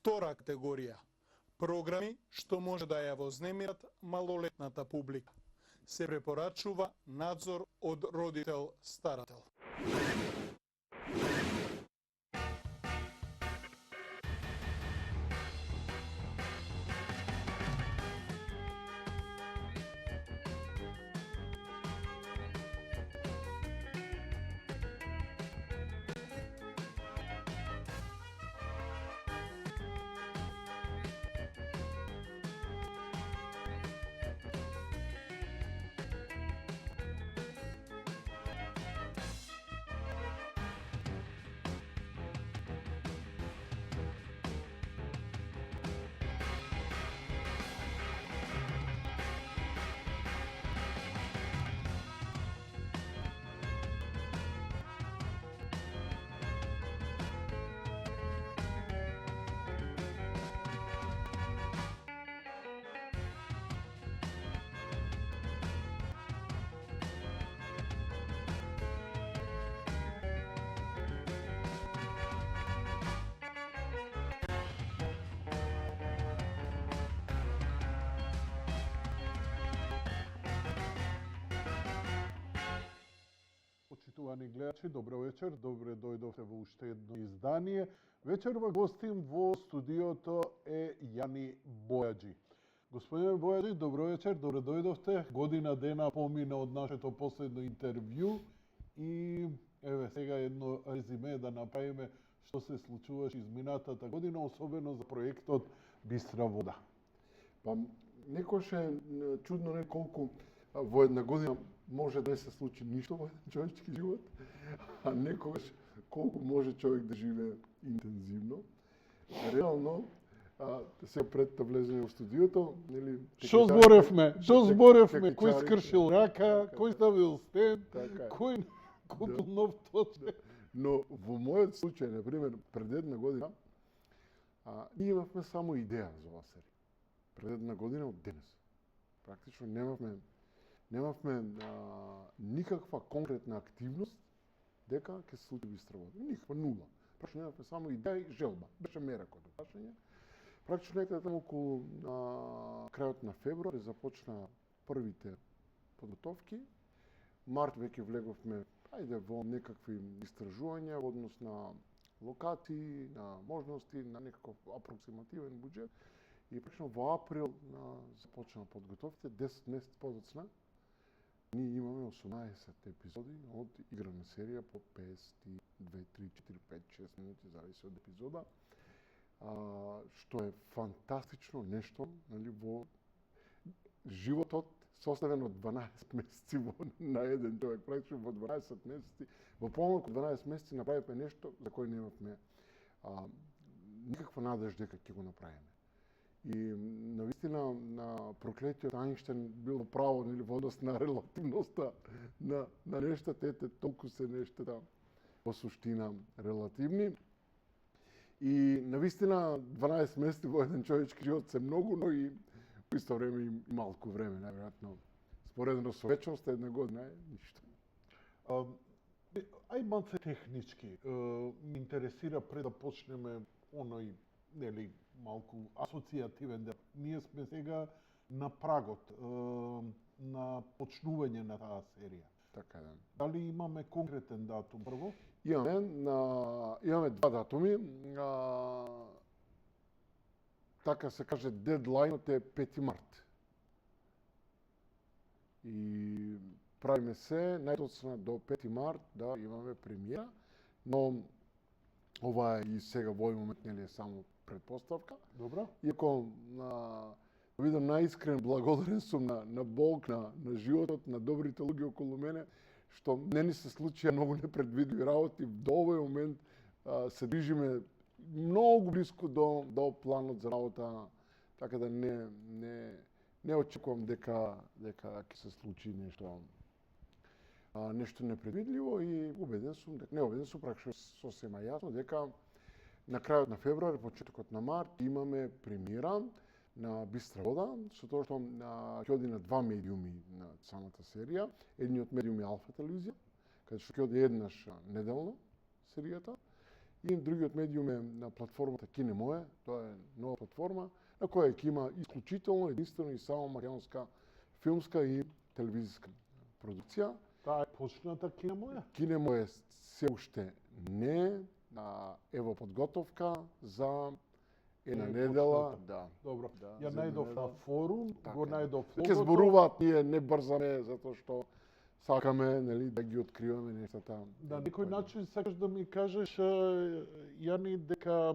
Втора категорија – програми што може да ја вознемират малолетната публика. Се препорачува надзор од родител-старател. Почитувани гледачи, добро вечер, добре дојдовте во уште едно издание. Вечерва гостин во студиото е Јани Бојаджи. Господине Бојаджи, добро вечер, добре дојдовте. Година дена помина од нашето последно интервју и еве сега едно резиме да направиме што се случуваше изминатата година, особено за проектот Бистра вода. Па некош е чудно не колку во една година може да не се случи ништо во еден човечки живот, а некогаш колку може човек да живее интензивно. Реално, сега пред да влеземе во студиото, нели... Што зборевме? Кој скршил рака, кој ставил стен, кој купил нов точек. Но во мојот случај, например, пред една година, ние имавме само идеја за оваа серија. Пред една година од денес. Практично немавме никаква конкретна активност дека ќе се случи Бистра вода. Никаква, нула. Практично немавме само идеја и желба. Беше меракот од прашање. Практично некаде таму околу крајот на февруари започна првите подготовки. Март веќе влеговме во некакви истражувања во однос на локации, на можности, на некаков апроксимативен буџет. И практично во април започна подготовките, 10 месеци подоцна. Ние имаме 18 епизоди од играна серија по 52, 3, 4, 5, 6 минути, зависи од епизода. Што е фантастично нешто, нели, во животот составен од 12 месеци на еден човек, практично во 12 месеци, во помалку 12 месеци направивме нешто за кој немавме никаква надежда дека ќе го направиме. И навистина на проклетиот Ајнштајн бил право, нели, во однос на релативноста на нештата, толку се нештата во суштина релативни. И навистина 12 месеци во еден човечки живот се многу, но и во исто време и малку време, најверојатно. Споредно со вечноста една година е ништо. Ај малце технички, ме интересира пред да почнеме оној, нели, малку асоцијативен дел. Ние сме сега на прагот на почнување на таа серија. Така да. Дали имаме конкретен датум прво? Имаме два датуми. Така се каже, дедлајнот е 5 март. И правиме се најдоцна до 5 март да имаме премиера, но ова е и сега во овој момент, нели, е само предпоставка. Добро. Иако видам најискрен благодарен сум на Бог, на животот, на добрите луѓе околу мене, што не ни се случија многу непредвидиви работи. До овој момент се движиме многу блиску до планот за работа, така да не очекувам дека ќе се случи нешто непредвидливо и убеден сум пракшно сосема јасно дека на крајот на февруари, почетокот на март имаме премиера на Бистра вода, со тоа што ќе оди на два медиуми на самата серија. Едниот медиум е Алфа телевизија, каде што ќе оди еднаш неделно серијата, И другиот медиум е на платформата Кине Моје, тоа е нова платформа на која ќе има исклучително, единствено и само македонска филмска и телевизиска продукција. Таа е почната Кине Моја? Кине Моје се уште не, ево подготовка за една недела. Да. Добро. Да, Ја за една најдов на недела. форум, Така го е. најдов Ке логото. зборуваат, ние не брзаме, затоа што сакаме, нели, да ги откриваме нештата. На некој начин сакаш да ми кажеш, Јани, дека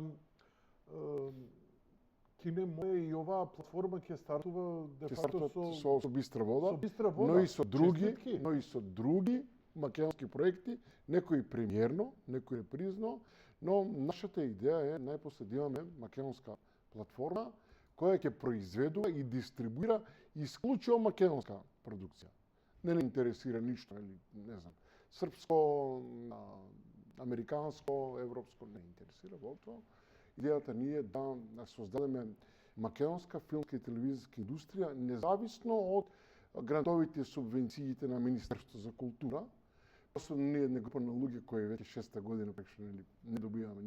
Кине Моје и оваа платформа ќе стартува де Ќе факто стартат со бистра вода, со бистра вода. но Честитки. и со други македонски проекти, некои премиерно, некои репризно, но нашата идеја е најпосле да имаме македонска платформа која ќе произведува и дистрибуира исклучиво македонска продукција. Не интересира ништо, или не знам, српско, американско, европско, не интересира воопшто. Идејата ни е да создадеме македонска филмска и телевизиска индустрија независно од грантовите субвенциите на Министерството за култура. Просто ние една група на луѓе кои веќе 6-та година прекшно не добиваме,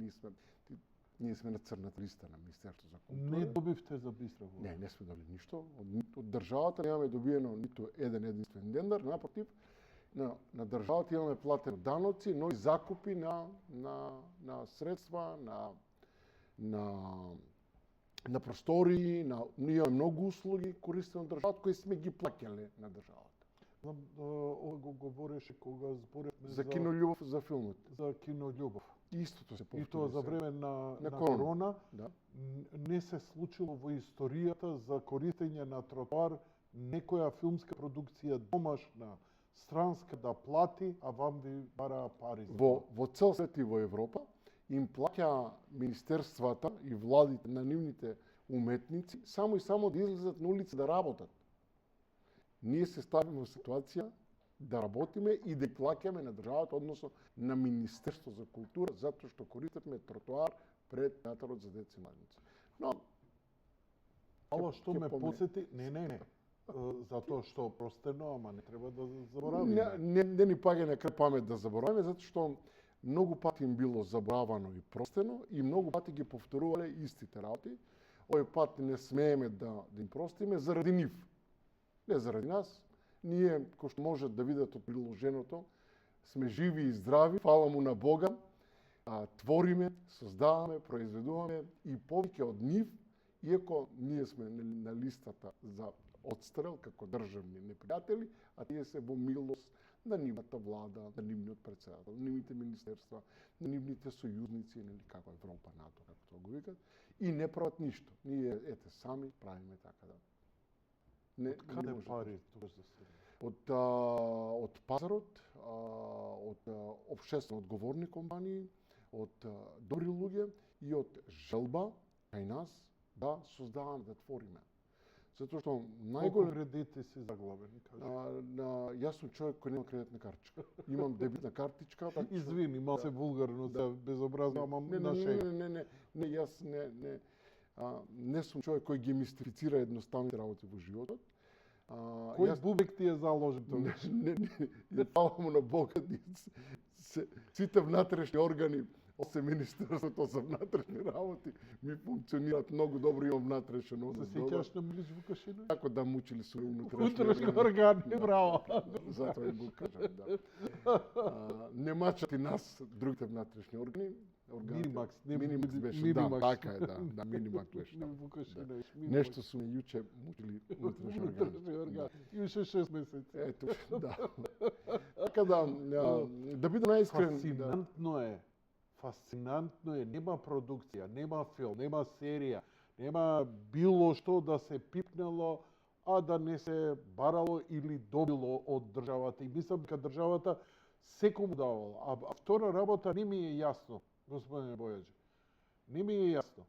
ние сме на црната листа на Министерството за култура. Не добивте за бистра вода. Не сме добили ништо. Од државата немаме добиено ниту еден единствен денар, напротив, на државата имаме платено даноци, но и закупи на средства, на простори, ние имаме многу услуги користени од државата кои сме ги плаќале на државата. Ова го говореше кога зборевме За кинољубов за филмот. за кинољубов. Истото се повтори. И тоа за сега. време на корона. корона Да. не се случило во историјата за користење на тротоар некоја филмска продукција домашна, странска да плати, а вам ви бараа пари за тоа. Во цел свет и во Европа им плаќа министерствата и владите на нивните уметници само и само да излезат на улица да работат. Ние се ставиме во ситуација да работиме и да плаќаме на државата, односно на Министерство за култура, затоа што користевме тротоар пред театарот за деца и младенци. Но Ало што ќе ме помне. подсети, не, затоа што простено, ама не треба да заборавиме. не ни паѓа на крај памет да забораваме, затоа што многу пати им било заборавано и простено и многу пати ги повторувале истите работи. Овој пат не смееме да им простиме заради нив. Не заради нас. Ние, кој што можат да видат од приложеното, сме живи и здрави, фала му на Бога, твориме, создаваме, произведуваме и повеќе од нив, иако ние сме на листата за отстрел како државни непријатели, а тие се во милост на нивната влада, на нивниот председател, на нивните министерства, на нивните сојузници, нели како Европа, НАТО, како тоа го викат, и не прават ништо. Ние ете сами правиме така да. Не Каде може пари тогаш да се? од пазарот, од општествено одговорни компании, од добри луѓе и од желба кај нас да создаваме, да твориме. Затоа што Колку најголем кредити си заглавени, кажи. јас сум човек кој нема кредитна картичка. Имам дебитна картичка, така што- Извини, мал се вулгарно, се безобразно, ама на шега. не, јас не сум човек кој ги мистифицира едноставните работи во животот. Кој бубек ти е заложен тогаш? Не фала му на Бога, сите внатрешни органи, освен Министерството за внатрешни работи, ми функционираат многу добро, имам внатрешен Се однос. сеќаш на Милиш Вукашино? Како да мучили со унатрешни Утрешни органи, браво. Затоа го кажам, да. Не мачат и нас, другите внатрешни органи. Минимакс, не Минимакс беше, Минимакс. да, така е, да, Минимакс беше. Да. Вукашино, Нешто су ме јуче мучили внатрешни органи. Утрешни органи. Имаше 6 месеци. Ето, да. Така да биде најискрен, Фасцинантно е, нема продукција, нема филм, нема серија, нема било што да се пипнело, а да не се барало или добило од државата. И мислам дека државата секому давала. А втора работа не ми е јасно, господине Бојаджи. Не ми е јасно.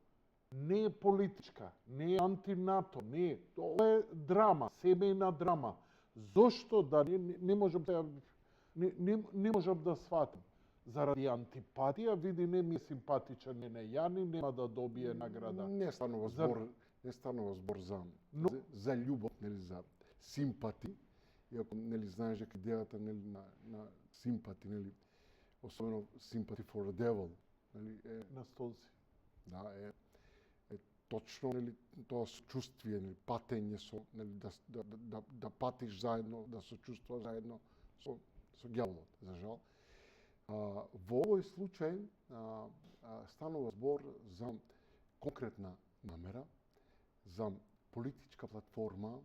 Не е политичка, не е антинато, не е. Ова е драма, семејна драма. Зошто да не можам да не можам да сватам. Заради антипатија, види не ми е симпатичен на Јани, нема да добие награда. не станува збор за љубов, нели, за симпати. Иако нели знаеш дека идејата нели на симпати, нели, особено sympathy for the devil, нели, На столци. да, е точно, нели, тоа сочувствие, нели, патење со, нели, да патиш заедно, да сочувствуваш заедно со ѓаволот, за жал. Во овој случај станува збор за конкретна намера, за политичка платформа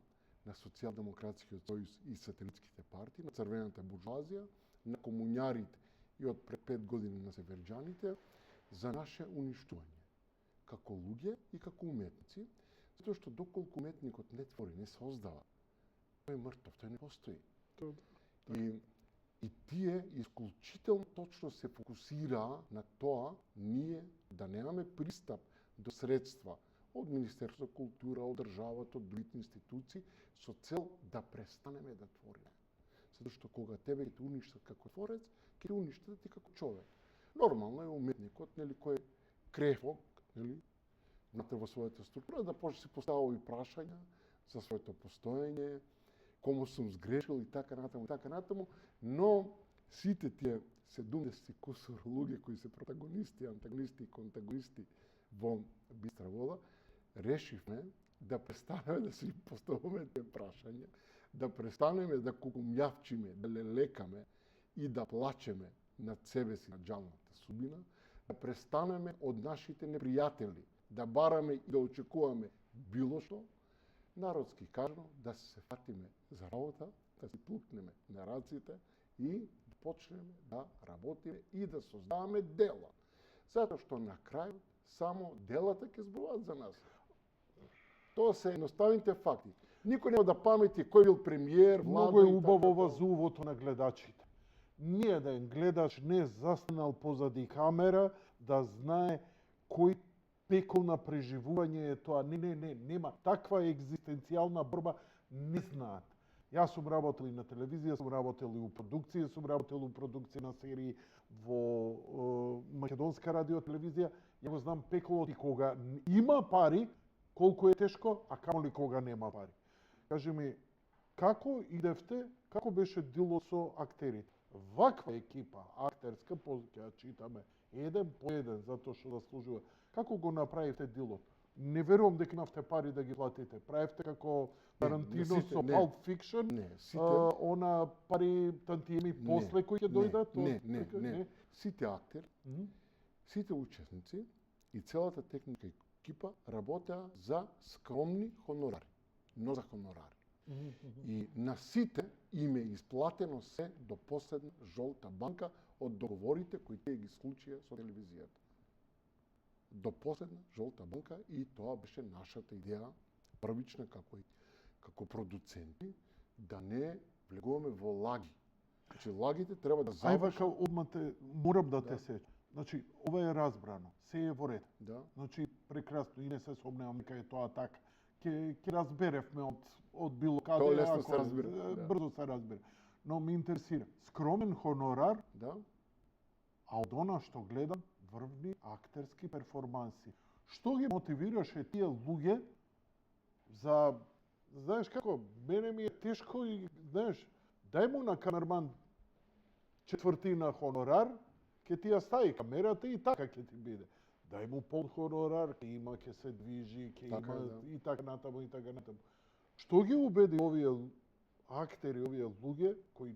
на Социјалдемократскиот сојуз и сателитските партии, на црвената буржуазија, на комуњарите и од пред 5 години на северџаните, за наше уништување како луѓе и како уметници, затоа што доколку уметникот не твори, не создава, тој е мртов, тој не постои. И тие исклучително точно се фокусираа на тоа ние да немаме пристап до средства од Министерството за култура, од државата, од другите институции, со цел да престанеме да твориме. Затоа што кога тебе те уништат како творец, ќе те уништат и како човек. Нормално е уметникот, нели, кој е крехок, нели, внатре во својата структура, да почне се поставува и прашања за своето постоење, кому сум сгрешил и така натаму, но сите тие 70 кусор луѓе кои се протагонисти, антагонисти и контагонисти во Бистра вода, решивме да престанеме да си поставуваме тие прашања, да престанеме да кукумјавчиме, да лелекаме и да плачеме над себе си, над џалната судбина, да престанеме од нашите непријатели, да бараме и да очекуваме било што, народски кажано, да се фатиме за работа, да си плукнеме на раците и да почнеме да работиме и да создаваме дела. Затоа што на крај само делата ќе зборуваат за нас. Тоа се едноставните факти. Никој нема да памети кој бил премиер, влада. Многу е убаво ова зувото на гледачите. Ниеден гледач не е застанал позади камера да знае кој пекол на преживување е тоа. Не, нема. Таква екзистенцијална борба не знаат. Јас сум работел и на телевизија, сум работел и у продукција, сум работел у продукција на серии во македонска радиотелевизија. Ја го знам пеколот и кога има пари, колку е тешко, а камоли кога нема пари. Кажи ми, како идевте, како беше делот со актерите? Ваква екипа, актерска, ќе читаме еден по еден, затоа што заслужува. Како го направивте делот? Не верувам дека имавте пари да ги платите. Правевте како Тарантино со Pulp Fiction, она пари тантиеми после кои ќе дојдат? Не. Сите актери, сите учесници и целата техничка екипа работеа за скромни хонорари, но за хонорари. И на сите им е исплатено се до последна жолта банка од договорите кои тие ги склучија со телевизијата. До последна жолта банка, и тоа беше нашата идеја, првична како продуценти, да не влегуваме во лаги. Значи, лагите треба да завршат. Ај вака, одмате, морам да те сечам. Значи, ова е разбрано, се е во ред. Да. Значи, прекрасно, и не се сомневам дека е тоа така. Ќе разберевме од било каде. Тоа лесно се разбира. Брзо се разбира. Но ме интересира, скромен хонорар, Да. а од она што гледам, врвни актерски перформанси. Што ги мотивираше тие луѓе за, знаеш како, мене ми е тешко и, знаеш, дај му на камерман четвртина хонорар, ќе ти ја стави камерата и така ќе ти биде. Дај му пол хонорар, ќе има, ќе се движи, ќе Така, има да. и така натаму, и така натаму. Што ги убеди овие актери, овие луѓе, кои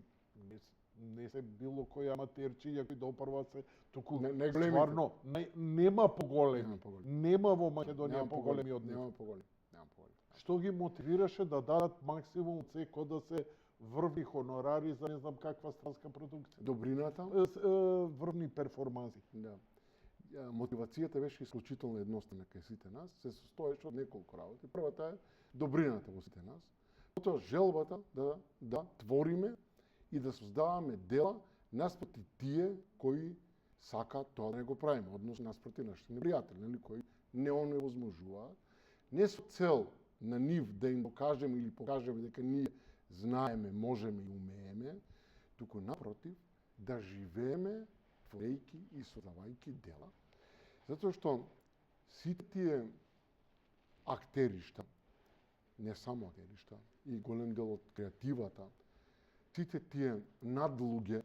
не се било кој аматерчиња кои допрва се, туку Не големите. стварно нема поголеми. Нема поголеми. Нема во Македонија поголеми од нив. Нема поголеми. Што ги мотивираше да дадат максимум секој да се врвни хонорари за не знам каква странска продукција? Добрината, Врвни перформанси. да. Мотивацијата беше исклучително едноставна кај сите нас, се состоеше од неколку работи. Првата е добрината во сите нас, потоа желбата да твориме и да создаваме дела наспроти тие кои сакаат тоа да не го правиме, односно наспроти нашите непријатели, нели, кои не оневозможуваат, не со цел на нив да им докажеме или покажеме дека ние знаеме, можеме и умееме, туку напротив да живееме творејќи и создавајќи дела, затоа што сите тие актеришта, не само актеришта, и голем дел од креативата, сите тие надлуѓе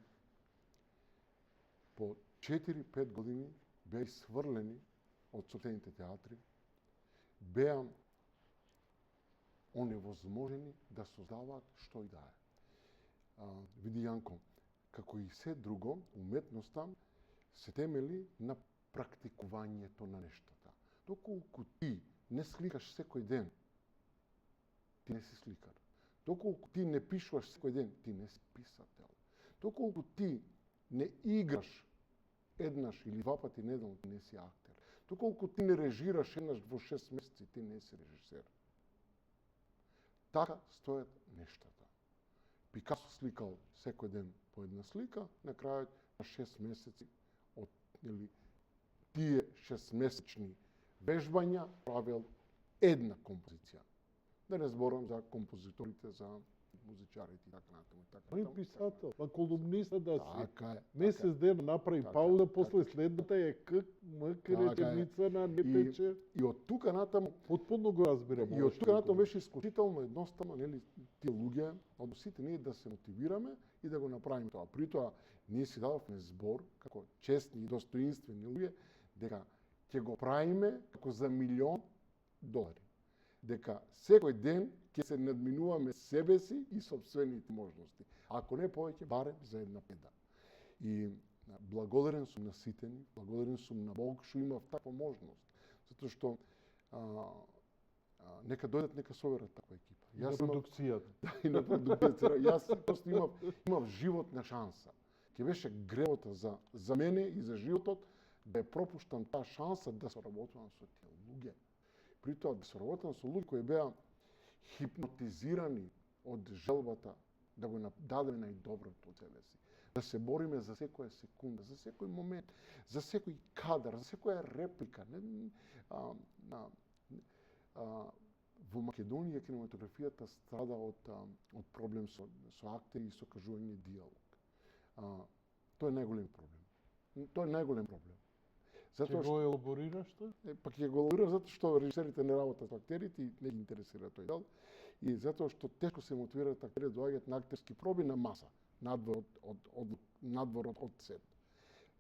по 4-5 години беа сврлени од собствените театри, беа оневозможени да создаваат што и да е. Види, Јанко, како и се друго, уметноста се темели на практикувањето на нештата. Доколку ти не сликаш секој ден, ти не си сликар. Доколку ти не пишуваш секој ден, ти не си писател. Доколку ти не играш еднаш или два пати неделно, ти не си актер. Доколку ти не режираш еднаш во 6 месеци, ти не си режисер. Така стојат нештата. Пикасо сликал секој ден по една слика, на крајот на 6 месеци од тие 6-месечни вежбања правил една композиција. Да не зборам за композиторите, за музичарите и така натаму. Тој писател, па колумниста да си. Така е. Месец ден направи Така, пауза, така. после следната е мк Така е. реченица на не тече. И од тука натаму Потпуно го разбирам. И од тука натаму беше исклучително едноставно, нели, тие луѓе, од сите ние да се мотивираме и да го направиме тоа. При тоа ние си дадовме збор како честни и достоинствени луѓе дека ќе го правиме како за $1.000.000. Дека секој ден ќе се надминуваме себе си и сопствените можности. Ако не повеќе, барем за една педа. И благодарен сум на сите ни, благодарен сум на Бог што имав таква можност. Затоа што нека дојдат, нека соберат таква екипа. На продукцијата. Да, и на продукцијата. Јас просто имав животна шанса. Ќе беше гревота за мене и за животот да ја пропуштам таа шанса да соработувам со тие луѓе. При тоа да соработувам со луѓе кои беа хипнотизирани од желбата да го дадеме најдоброто од себе си. Да се бориме за секоја секунда, за секој момент, за секој кадар, за секоја реплика. Во Македонија кинематографијата страда од проблем со актери и со кажување диалог. Тоа е најголем проблем. Тоа е најголем проблем. Ќе го елаборираш тоа? Пак ќе го елаборирам затоа што режисерите не работат со актерите и не ги интересира тој дел. И затоа што тешко се мотивираат актерите да доаѓаат на актерски проби на маса, надвор од сет.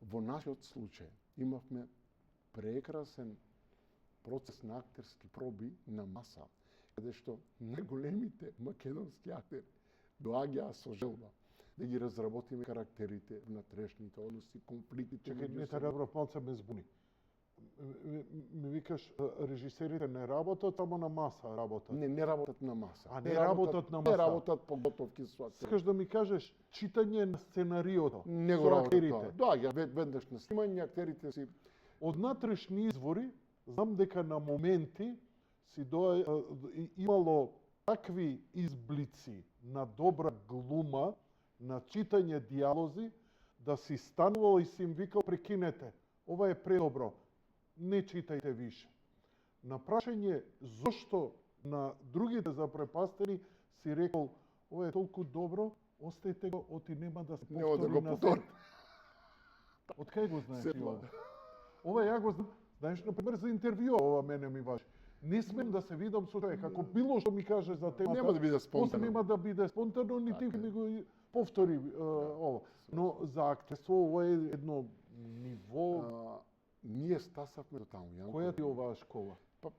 Во нашиот случај имавме прекрасен процес на актерски проби на маса, каде што најголемите македонски актери доаѓаа со желба да ги разработиме карактерите, внатрешните односи, конфликтите. Чекај, не те разбрав, малце ме збуни. Ми викаш, режисерите не работат, само на маса работат. Не работат на маса. Не работат на маса. Не работат по готовки со актери. Сакаш да ми кажеш, читање на сценариото Не го со работат актерите. тоа. Доаѓа веднаш на снимање, актерите си Од натрешни извори, знам дека на моменти имало такви изблици на добра глума, на читање диалози, да си станувал и си им викал прекинете. Ова е предобро. Не читајте више. На прашање зошто на другите запрепастени си рекол ова е толку добро, остајте го, оти нема да се нема да повтори го на повтори. Од кај го знаеш ти Седма. ова? Ова ја го знам. Знаеш, например, за интервју, ова мене ми важи. Не смем да се видам со човек. Ако било што ми каже за темата, Нема да биде после спонтано. нема да биде спонтано, нити Така е. ми го повтори ова. Но за актерство ова е едно ниво. Ние стасавме до таму, Јанко. Која ти е оваа школа? Па,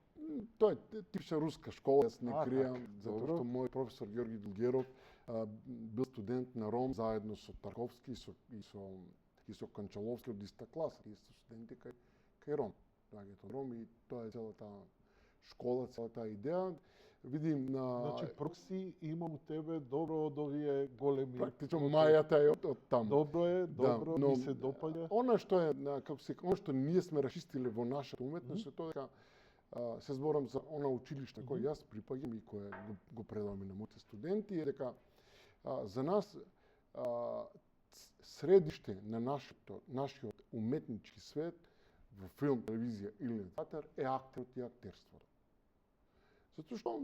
тоа е типична руска школа, јас не кријам, така, затоа добро. што мој професор Георги Дулгеров бил студент на Ром заедно со Тарковски и со Кончаловски од иста класа. И се студенти кај Ром. Доаѓаат од Ром и тоа е целата школа, целата идеја. Видим на Значи, прокси има у тебе добро од овие големи. практично мајата е од таму. Добро е, Да, добро, но ми се допаѓа. Она што е, како се, она што ние сме расчистиле во нашата уметност е тоа дека се зборам за она училиште кој јас припаѓам и кое го предавам и на моите студенти е дека за нас средиште на нашиот уметнички свет во филм, телевизија или театар е актерот и актерството. Затоа што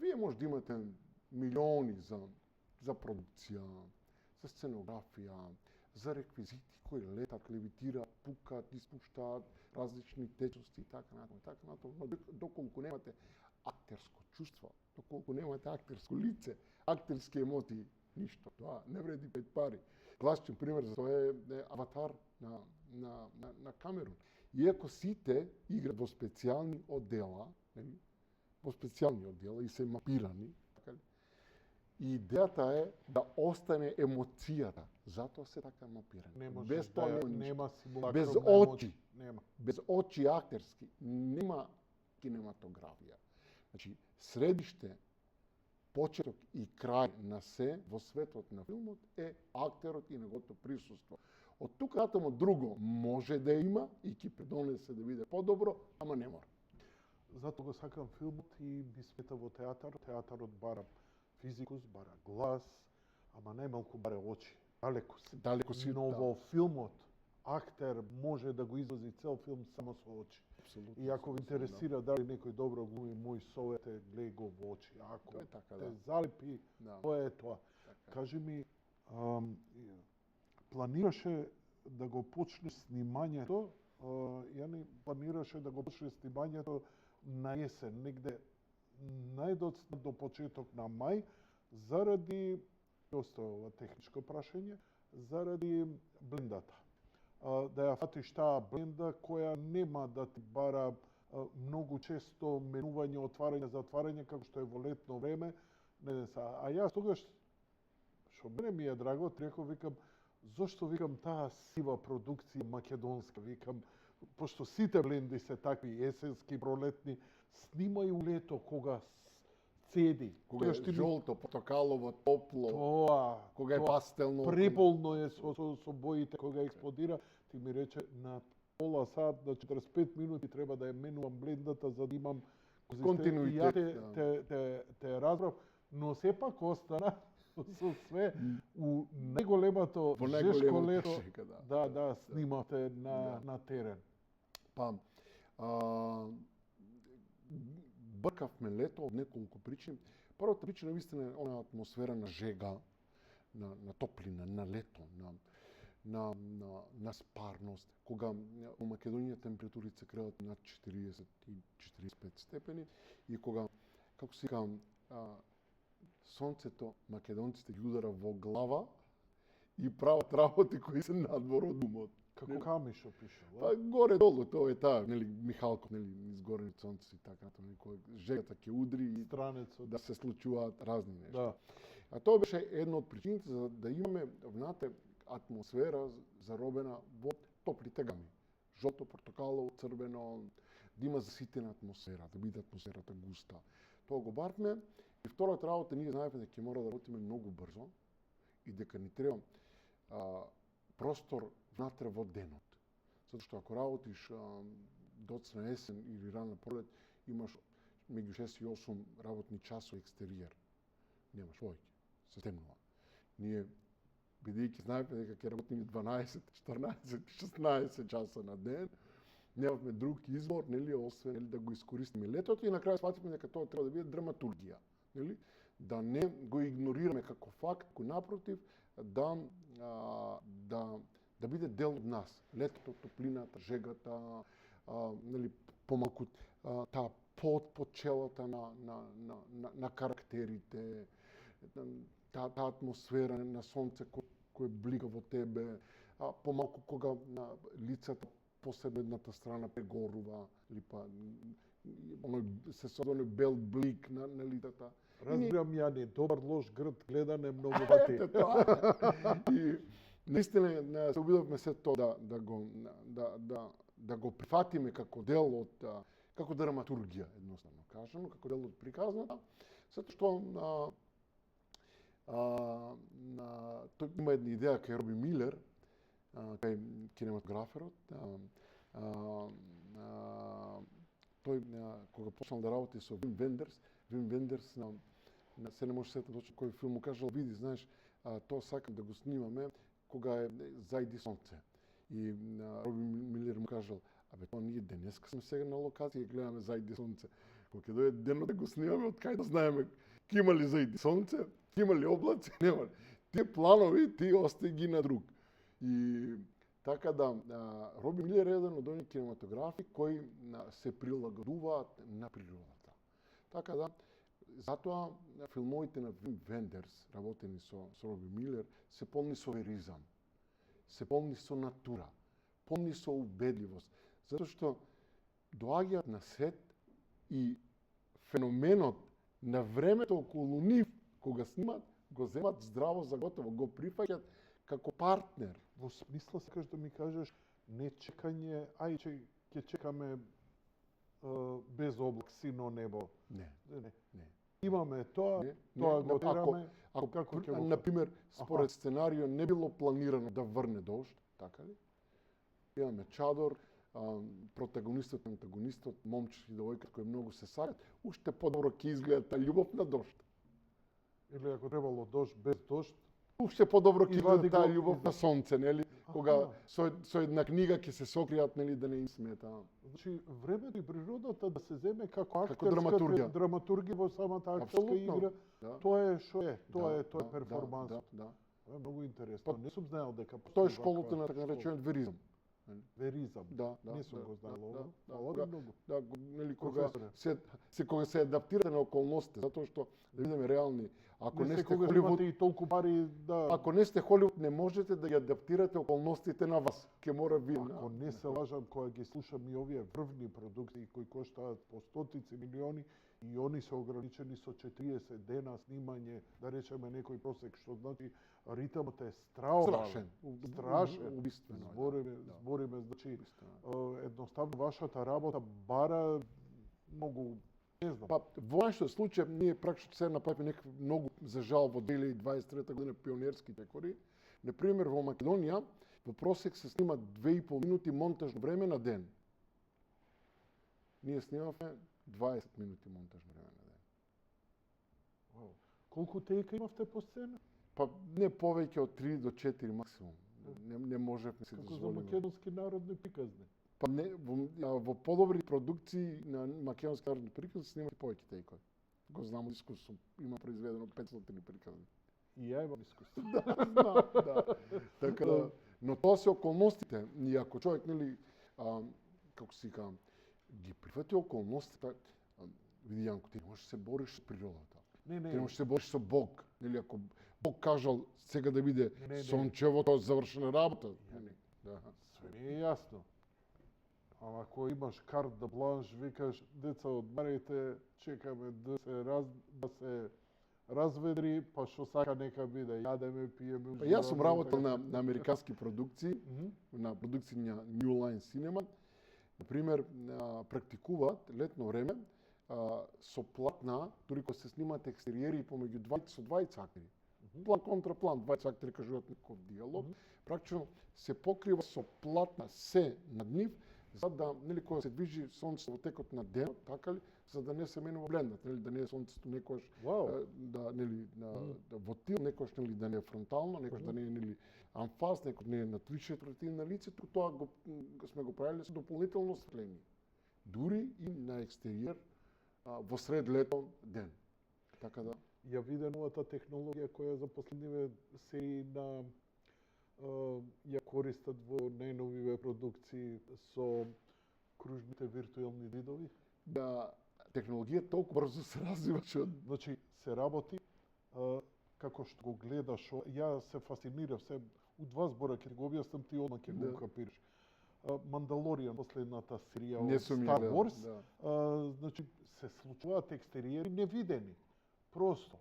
вие може да имате милиони за продукција, за сценографија, за реквизити кои летат, левитираат, пукат, испуштаат различни течности и така натаму, но доколку немате актерско чувство, доколку немате актерско лице, актерски емотии, ништо, тоа не вреди 5 пари. Класичен пример за тоа е Аватар на Камерун. Иако сите играат во специјални оддела, нели, во специјални оддела и се мапирани, така ли? И идејата е да остане емоцијата, затоа се така мапирани. Не можеш Без тоа да нема ништо. нема симулакрум Без на очи. емоции. Нема. Без очи актерски нема кинематографија. Значи, средиште, почеток и крај на се во светот на филмот е актерот и неговото присуство. Од тука натаму друго може да има и ќе придонесе да биде подобро, ама не мора. Затоа го сакам филмот и би сметал во театар. Театарот бара физикус, бара глас, ама најмалку бара очи. Далеку си. Далеко си, Но да. во филмот актер може да го излази цел филм само со очи. Апсолутно. И ако ви сум, да. интересира дали некој добро глуми, мој совет е гледај го во очи. Ако Тоа е така, те да. залепи, Да. тоа е тоа. Така. Кажи ми, планираше да го почне снимањето, Јани планираше да го почне снимањето на есен, негде најдоцна до почеток на мај, заради, остава ова техничко прашање, заради блендата. Да ја фатиш таа бленда која нема да ти бара многу често менување, отварање, затварање, како што е во летно време. Не знам са. А јас тогаш, што мене ми е драго, реков, викам, зошто викам таа сива продукција македонска, викам, пошто сите бленди се такви есенски, пролетни, снимају лето кога цеди. Кога Тогаш е ти ми- жолто, портокалово, топло, Тоа, кога е тоа пастелно. преполно е со боите кога експлодира, ти ми рече на пола сат, на 45 минути треба да ја менувам блендата за да имам Континуитет, И ја да. те разбрав, но сепак остана со све у најголемото Во жешко најголемото лето. шека, да. Да, снимавте на терен. Па, бркавме лето од неколку причини. Првата причина вистина е она атмосфера на жега, на топлина, на лето, на спарност, кога у Македонија температурите се креат над 40 и 45 степени и кога, како се вика, сонцето македонците ги удара во глава и прават работи кои се надвор од умот. Како Камишо пише, Па горе долу тоа е таа, нели Михалков, нели изгорени сонце и така натаму, нели кога жегата ќе удри и странецот. да се случуваат разни нешта. Да. А тоа беше една од причините за да имаме внатре атмосфера заробена во топлите гами. Жолто, портокалово, црвено, да има заситена атмосфера, да биде атмосферата густа. Тоа го барвме. И втората работа, ние знаеме дека ќе мора да работиме многу брзо и дека ни треба простор внатре во денот. Затоа што ако работиш доцна есен или рана пролет, имаш меѓу 6 и 8 работни часови екстериер. Немаш повеќе, се темнува. Ние, бидејќи знаеме дека ќе работиме 12, 14, 16 часа на ден, немавме друг избор, нели, освен нели, да го искористиме летото и на крај свативме дека тоа треба да биде драматургија, нели? Да не го игнорираме како факт, кој напротив да биде дел од нас. Летото, топлината, жегата, нели, помалку таа пот по челата на карактерите, таа атмосфера на сонце кој блика во тебе, помалку кога на лицата посебедната страна прегорува, или па се создава бел блик на лицата. Разбирам, Јани, добар лош грд гледане многу пати. Ете тоа. И наистина се обидовме се тоа да го прифатиме како дел од како драматургија, едноставно кажано, како дел од приказната, затоа што тој има една идеја кај Роби Милер, кај кинематограферот, тој кога почнал да работи со Вим Вендерс се не може сетам точно кој филм му кажал, види, знаеш, тоа сакам да го снимаме кога е зајди сонце. И Роби Милер му кажал, абе, тоа ние денеска сме сега на локација и гледаме зајди сонце. Кога ќе дојде денот да го снимаме, од кај да знаеме ќе има ли зајди сонце, ќе има ли облаци, нема ли. Тие планови ти остај ги на друг. И така да, Роби Милер е еден од оние кинематографи кои се прилагодуваат на природата. Така да, затоа филмовите на Вим Вендерс, работени со Роби Милер, се полни со веризам, се полни со натура, помни со убедливост. Затоа што доаѓаат на сет и феноменот на времето околу нив, кога снимат, го земат здраво за готово, го прифаќат како партнер. Во смисла сакаш да ми кажеш не чекање, ќе чекаме без облак, сино небо. Не. Не. Имаме тоа, Не, тоа не, го тераме, Ако, како ќе го... например, според сценарио не било планирано да врне дожд, така ли? Имаме чадор, протагонистот, антагонистот, момче и девојка кои многу се сакат, уште подобро ќе изгледа таа љубов на дожд. Или ако требало дожд без дожд, Уште подобро ќе Извади изгледа таа го, љубов на сонце, нели? Кога Аха. со една книга ќе се сокријат, нели, да не им смета. значи времето и природата да се земе како Како актерска драматургија во самата актерска Апсолутно. игра, Да. тоа е што е, тоа е Да, перформанс. Да. Тоа е многу интересно. Не сум знаел дека Тоа е постои школата на ваква така наречен веризам. веризам. Да. Не сум го знаел ово. Фала Кога- ви многу. Да, нели кога Професоре. кога се адаптирате на околностите, затоа што да бидеме реални, ако не сте секогаш Холивуд, имате и толку пари да... ако не сте Холивуд, не можете да ги адаптирате околностите на вас. Ке мора ви. Ако не се лажам, кога ги слушам и овие врвни продукции кои коштаат по стотици милиони и они се ограничени со 40 дена снимање, да речеме некој просек, што значи ритмот е Страшен. Страшен. Убиствено. Збориме, значи Убиствено. едноставно вашата работа бара многу, не знам. Па, во нашиот случај, ние практично се направивме некакви многу, за жал, во 2023 година пионерски декори. Например, во Македонија, во просек се снима 2,5 минути монтажно време на ден. Ние снимавме 20 минути монтажно време на ден. Вау. Колку тейка имавте по сцена? Па не повеќе од 3 до 4 максимум. Не можевме да си Како за дозволиме. македонски народни приказни. Па не, во подобри продукции на македонски народни приказни снимат и повеќе тејкови. Го знам од искуство, има произведено 500 приказни. И ја имам искуство. Да. Така да, но тоа се околностите. И ако човек, нели, како се кажам, ги прифати околностите, види Јанко, ти можеш да се бориш со природата. Не, Ти можеш да се бориш со Бог. Нели, ако Бог кажал сега да биде Не. сончево, тоа е завршена работа. Нели, да. Све ми е јасно. Ама ако имаш карт да бланш, викаш, деца, одмарете, чекаме да се разведри, па што сака нека биде, јадеме, пиеме. Па јас сум уживаме, работел така. на американски продукции, на продукции на New Line Cinema. Например, практикуваат летно време со платна, дури кога се снимаат екстериери помеѓу со двајца актери. План контра план, двајца актери кажуваат некој диалог. Практично се покрива со платна се над нив, за да, нели, кога се движи сонцето во текот на денот, така ли, за да не се менува блендат, нели, да не е сонцето некојаш Вау. да, нели, да во тил, некојаш, нели, да не е фронтално, некојаш да не е, нели, амфас, некој не е на 3/4 на лицето, тоа го сме го правиле со дополнително осветление. Дури и на екстериер во сред лето ден. Така да Ја виде новата технологија која за последниве серии на ја користат во најновиве продукции со кружните виртуелни видови. да технологија толку брзо се развива што Значи, се работи како што го гледаш, ја се фасцинирав, се у два збора ќе го објаснам, ти одма ќе го Да. капираш. Мандалоријан, последната серија не од сум ја Star гледал, Wars, да. значи се случуваат екстериери невидени, просто.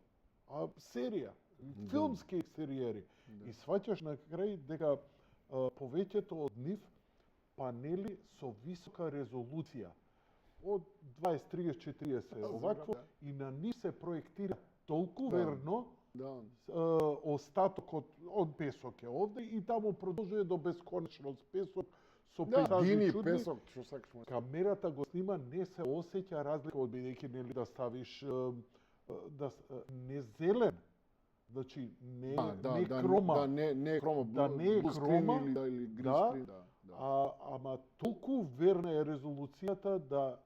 Серија, филмски екстериери. И сваќаш на крај дека повеќето од нив панели со висока резолуција од 20, 30, 40 овакво да. и на нив се проектира толку Да. верно Да. остатокот од песок е овде и таму продолжува до бесконечност песок со Да, пейзажи дини, чудни. песок, што сакаш може. Камерата го снима, не се осеќа разлика од бидејќи нели да ставиш не зелен. Значи не не крома. Да, не е крома, Да не е blue screen крома, или green да, screen, да. Ама толку верна е резолуцијата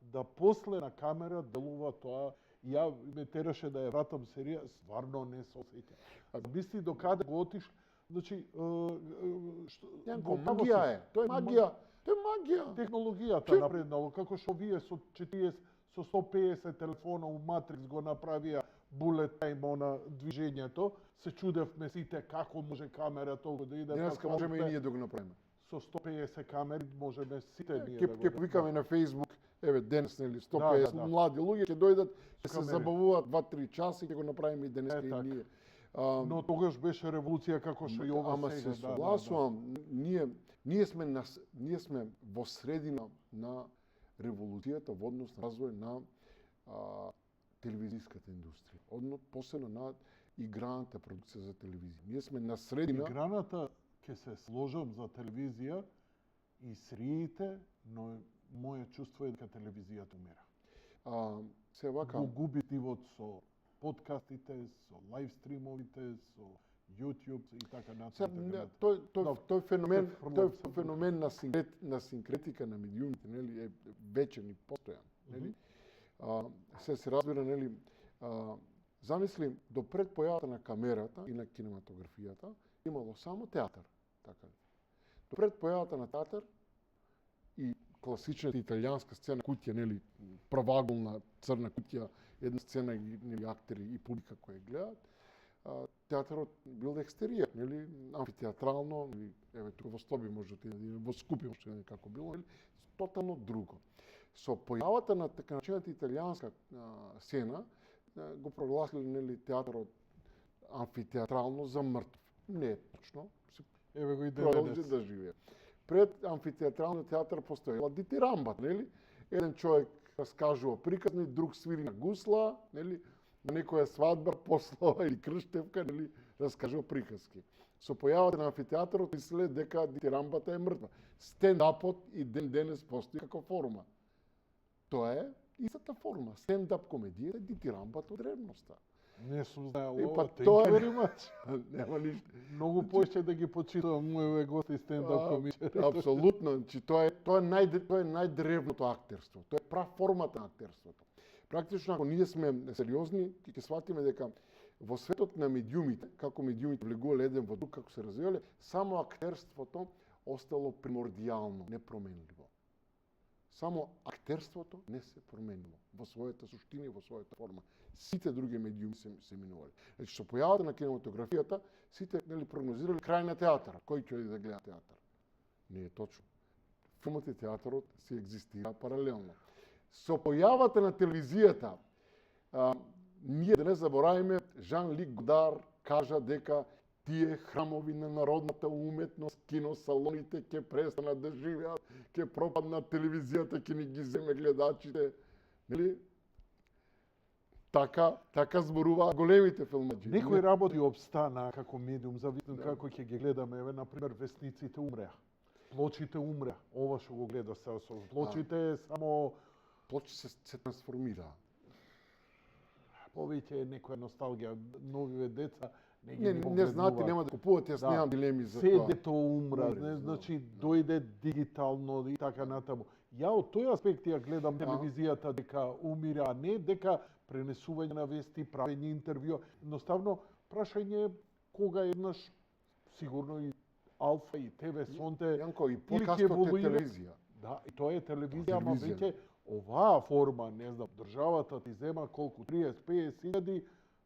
да после на камера делува тоа. Ја ме тераше да ја вратам серија, стварно не се осеќа. Мисли до каде го отиш, значи Јанко, магија е. Тоа е магија. Тоа е магија. Технологијата напреднало, како што вие со 40, со 150 телефона у Матрикс го направија bullet time на движењето, се чудевме сите како може камера толку да иде. Денеска можеме и ние да го направиме. со 150 камери можеме сите ние Ќе да го ќе повикаме на Facebook, еве денес нели 150 Да. млади луѓе ќе дојдат, ќе се Камери. забавуваат 2-3 часа и ќе го направиме и денес и така. ние. Но тогаш беше револуција како што и ова Ама сега. се согласувам, ние сме во средина на револуцијата во однос на развој на телевизиската индустрија, посебно на играната продукција за телевизија. Ние сме на средина. Играната ќе се сложам за телевизија и сриите, но моје чувство е дека телевизијата умира. Се вака, Го губи дивот со подкастите, со лайв стримовите, со YouTube и така натаму. тој феномен на синкретика на медиумите, нели, е вечен и постојан, нели? Се разбира, нели, замисли, до пред појавата на камерата и на кинематографијата имало само театар, така. До пред појавата на театар и класичната италијанска сцена куќа, нели, правоаголна црна куќа, една сцена и нели актери и публика кои гледаат, театарот бил екстеријер, нели, амфитеатрално, нели, еве тука во Стоби може да отиде, во Скупје може да како било, нели, тотално друго. Со појавата на така начината италијанска сцена го прогласили, нели, театарот амфитеатрално за мртв. Не е точно. Еве го и Продолжи денес. да живее. Пред амфитеатралниот театар постоела дитирамбата, нели? Еден човек раскажува приказни, друг свири на гусла, нели? На некоја свадба, послава или крштевка, нели? Раскажува приказки. Со појавата на амфитеатарот мислеле дека дитирамбата е мртва. Стендапот и денес постои како форма. Тоа е истата форма. Стендап комедија е дитирамбата од древноста. Не сум знаел Па ова, тоа thank you е very much. Нема ништо. Многу поише да ги почитувам мојове гости стендап комичари. Апсолутно, значи тоа е најдревното актерство. Тоа е прав формата на актерството. Практично ако ние сме сериозни, ќе сватиме дека во светот на медиумите, како медиумите влегувале еден во друг, како се развивале, само актерството остало примордијално, непроменливо. Само актерството не се променило во својата суштина и во својата форма. Сите други медиуми се минувале. Значи, со појавата на кинематографијата, сите, нели, прогнозирали крај на театарот. Кој ќе оди да гледа театар? Не е точно. Филмот и театарот се екзистира паралелно. Со појавата на телевизијата, ние да не заборавиме, Жан-Лик Годар кажа дека тие храмови на народната уметност, киносалоните ќе престанат да живеат, ќе пропаднат телевизијата, ќе ни ги земе гледачите. Нели? Така зборуваат големите филмаџи. Некои работи обстана како медиум, зависно како ќе ги гледаме. Еве, например, весниците умреа. Плочите умреа. Ова што го гледа сега со плочите е само Плочи се трансформира. повеќе е некоја носталгија. Новиве деца не ги Не знаете, погледнуваат. нема да купувате, јас Да. немам дилеми за Се тоа. дето умра, Умре, не, знам. значи дојде дигитално и така натаму. Ја од тој аспект ја гледам телевизијата дека умира, а не дека пренесување на вести, правење интервју. Едноставно прашање е кога еднаш сигурно и Алфа и ТВ Сонте Јанко, и или ќе подкастот е еволуира. телевизија. Да, и тоа е телевизија, ама Телевизија. веќе оваа форма, не знам, државата ти зема колку 30-50 илјади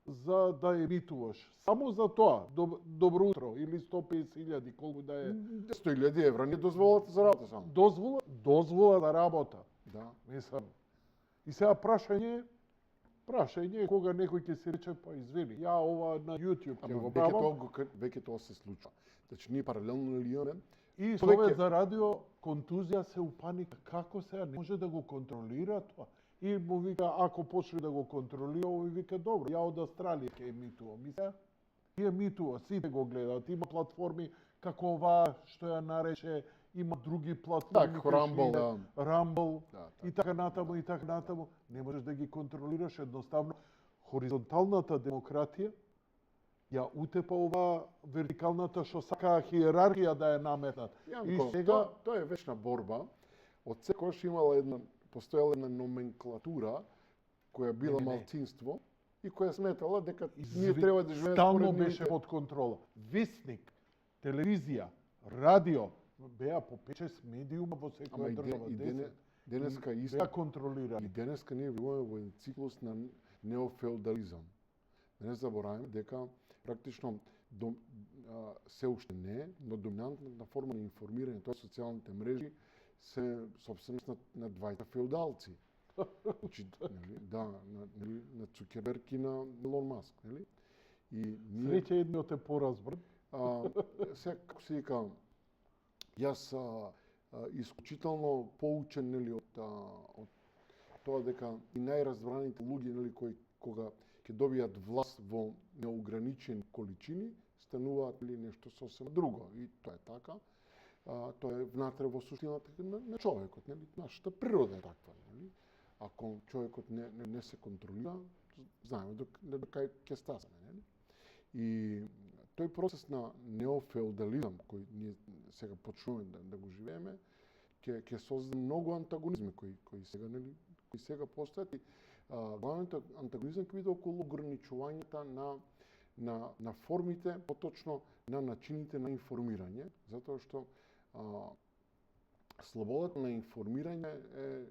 за да емитуваш. Само за тоа, добро утро, или 150 илјади, колку да е 100.000 евра не дозволат за работа само. дозвола за работа. Да. Мислам. И сега прашање е кога некој ќе се рече, па извини, ја ова на YouTube ќе Ама го веќе тоа се случува. Значи ние паралелно нели имаме И Човек Совет е- за радио, контузија се упаника. Како сега не може да го контролира тоа? И му вика, ако почне да го контролира, овој вика, добро, ја од Австралија ќе емитувам. И сега, и емитува, сите го гледаат. Има платформи како оваа, што ја нарече, има други платформи. Так, кои што Rumble, иде, да. Rumble, Да, и така натаму, и така натаму. Не можеш да ги контролираш едноставно. Хоризонталната демократија ја утепа ова вертикалната што сака хиерархија да ја наметнат. Јанко, тоа е вечна борба. Од секогаш постоела една номенклатура која била Не. малцинство и која сметала дека ние Зви- треба да живееме Стално според беше нивните. под контрола. Весник, телевизија, радио, беа по 5-6 медиума во Ама секоја држава. 10. денеска исто. Беа контролирани. И денеска ние влегуваме во еден циклус на неофеудализам. Да не забораваме дека практично се уште не, но доминантната форма на информирање, тоа социјалните мрежи, се собственост на двајца феудалци. Значи, на Цукерберг и на Илон Маск, нели? И Среќа едниот е поразбран. Сега, како се вика, јас исклучително поучен, нели, од тоа дека и најразбраните луѓе, нели, кои кога ќе добијат власт во неограничени количини, стануваат или нешто сосема друго. И тоа е така. Тоа е внатре во суштината на човекот, нели? Нашата природа е таква, нели? Ако човекот не се контролира, знаеме до кај ќе стасне, нели? И тој процес на неофеудализам кој ние сега почнуваме да го живееме, ќе создаде многу антагонизми кои сега, нели, кои сега постојат. И главниот антагонизам ќе биде околу ограничувањето на формите, поточно на начините на информирање, затоа што слободата на информирање е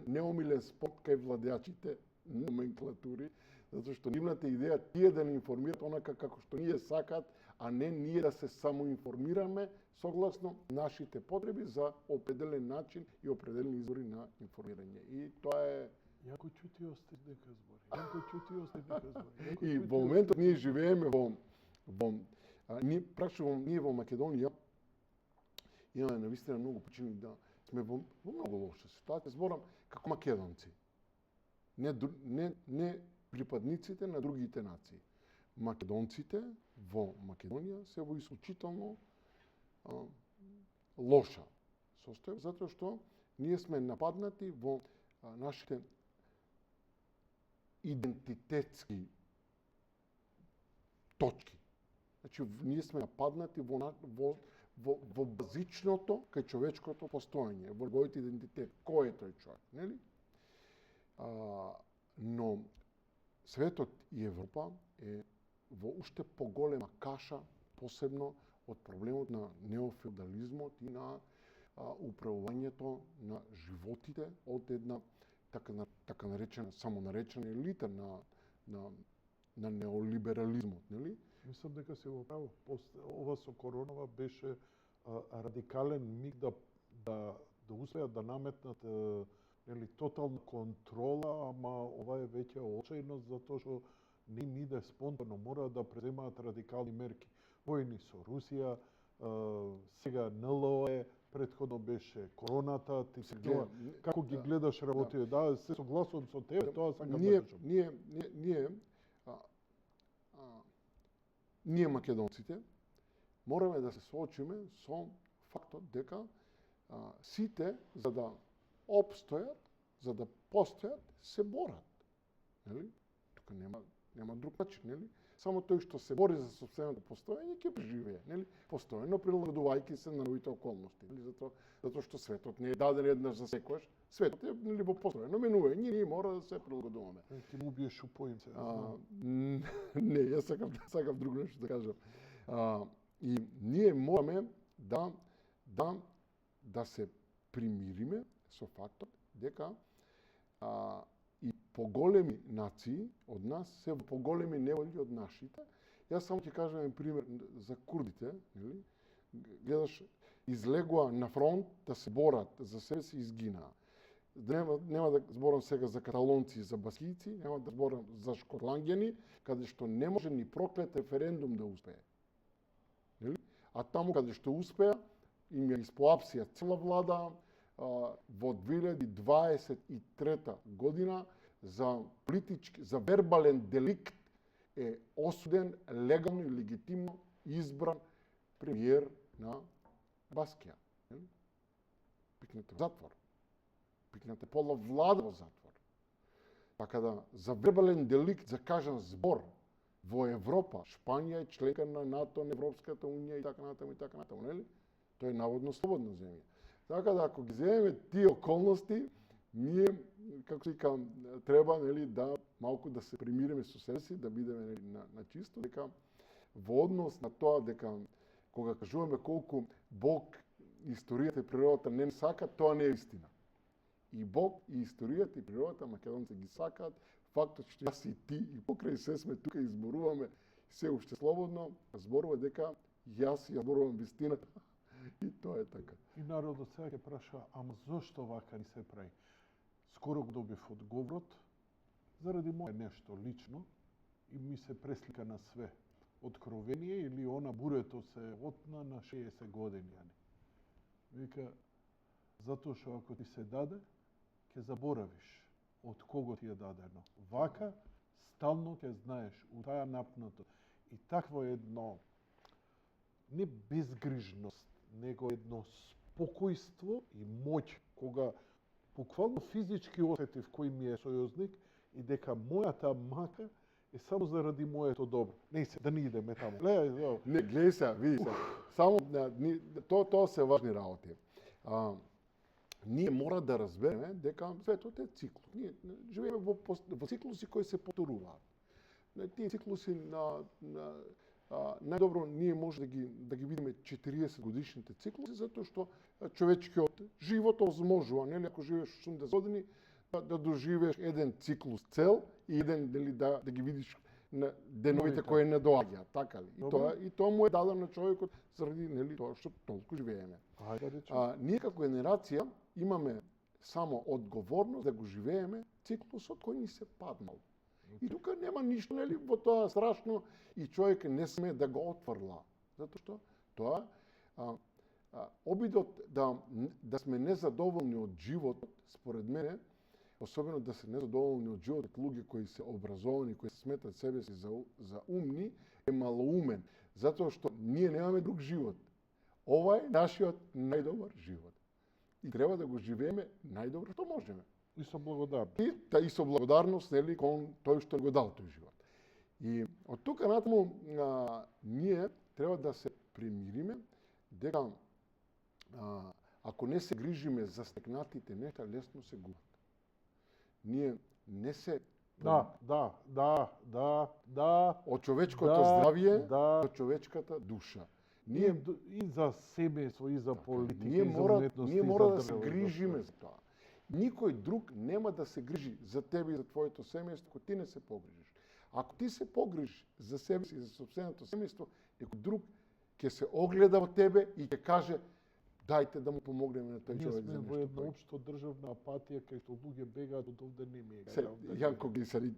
неомилен спорт кај владеачите номенклатури, затоа што нивната идеја тие да не информираат онака како што ние сакаат, а не ние да се самоинформираме согласно нашите потреби за определен начин и определени извори на информирање. И тоа е Јако чути ости дека збори. Јако чути ости дека збори. И во моментот ние живееме ние во Македонија имаме навистина многу причини да сме во многу лоша ситуација. Зборам како македонци. Не припадниците на другите нации. Македонците во Македонија се во исклучително лоша состојба, затоа што ние сме нападнати во нашите идентитетски точки. Значи, ние сме нападнати во базичното кај човечкото постоење, во неговиот идентитет. Кој е тој човек, нели? Но светот и Европа е во уште поголема каша, посебно од проблемот на неофеудализмот и на управувањето на животите од една така наречена, самонаречена елита на неолиберализмот, нели? Мислам дека се во право. Ова со коронава беше радикален миг да успеат да наметнат нели тотална контрола, ама ова е веќе очајност затоа што не им иде спонтано, мораат да преземаат радикални мерки. Војни со Русија, сега НЛО, претходно беше короната, ти се тоа, како ги гледаш работите? Да, се согласувам со тебе, тоа сакам да кажам. Ние македонците мораме да се соочиме со фактот дека сите за да опстојат, за да постојат, се борат. Нели? Тука нема друг начин, нели? Само тој што се бори за сопственото постоење ќе преживее, нели? Постојано прилагодувајќи се на новите околности, нели? Затоа што светот не е даден еднаш за секојаш. Светот е, нели, во постојано минување, ние мора да се прилагодуваме. Ти му убиеш упоимце. Не, јас сакам друго нешто да кажам. И ние мораме да се примириме со фактот дека и поголеми нации од нас се поголеми неволји од нашите. Јас само ќе кажам еден пример за курдите, нели? Гледаш, излегоа на фронт да се борат за себе си, изгинаа. Нема да зборам сега за каталонци и за баскијци, нема да зборам за шкотланѓани, каде што не може ни проклет референдум да успее. Нели? А таму каде што успеа, им ја испоапсија цела влада, во 2023 година за вербален деликт е осуден легално и легитимно избран премиер на Баскија. Пикнете во затвор. Пикнете пола влада во затвор. Така да, за вербален деликт, за кажан збор во Европа, Шпанија е членка на НАТО, на Европската унија и така натаму, нели? Тоа е наводно слободна земја. Така да, ако ги земеме тие околности, ние, како се вика, треба, нели, да малку да се примириме со себе си, да бидеме, нели, на чисто, дека во однос на тоа дека кога кажуваме колку Бог, историјата и природата не сака, тоа не е истина. И Бог, и историјата и природата македонци ги сакаат, фактот што јас и ти и покрај се сме тука и изборуваме се уште слободно зборува дека јас ја зборувам вистината и тоа е така. И народот сега ќе праша, ама зошто вака ни се прави? Скоро го добив одговорот, заради мое нешто лично, и ми се преслика на све. Откровение или она бурето се отна на 60 години. Вика, затоа што ако ти се даде, ќе заборавиш од кого ти е дадено. Вака, стално ќе знаеш у таа напнато. И такво едно, не безгрижност, него едно спокојство и моќ, кога буквално физички осетив кој ми е сојузник и дека мојата мака е само заради моето добро. Не се, да не идеме таму. Не, гледај се, види се. Само, тоа се важни работи. Ние мора да разбереме дека светот е циклус. Ние живееме во циклуси кои се повторуваат. Тие циклуси најдобро ние може да ги видиме 40 годишните циклуси, затоа што човечкиот живот овозможува, нели, ако живееш 80 години, да доживееш еден циклус цел и еден, нели, да ги видиш на деновите кои не доаѓаат, така ли? И тоа му е дадено на човекот заради, нели, тоа што толку живееме. Ние како генерација имаме само одговорност да го живееме циклусот кој ни се паднал. И тука нема ништо, нели, во тоа страшно и човек не сме да го отврла. Затоа што тоа обидот да сме незадоволни од животот, според мене, особено да се незадоволни од животот луѓе кои се образовани, кои се сметат себе си за умни, е малоумен. Затоа што ние немаме друг живот. Ова е нашиот најдобар живот. И треба да го живееме најдобро што можеме. И со благодарност. И со благодарност, нели, кон тој што го дал тој живот. И од тука натаму ние треба да се примириме дека ако не се грижиме за стекнатите нешта, лесно се губат. Ние не се Да. од човечкото здравје до човечката душа. Ние и за семејство, и за политика, ние и за уметност, ние мора да се држава, грижиме за тоа. Никој друг нема да се грижи за тебе и за твоето семејство, ако ти не се погрижиш. Ако ти се погрижиш за себе си и за собственото семејство, некој друг ќе се огледа во тебе и ќе каже дајте да му помогнеме на тој човек за нешто. Ние сме во една нешто. општо државна апатија кај што луѓе бегаат од овде не ми е. Јанко Глисари,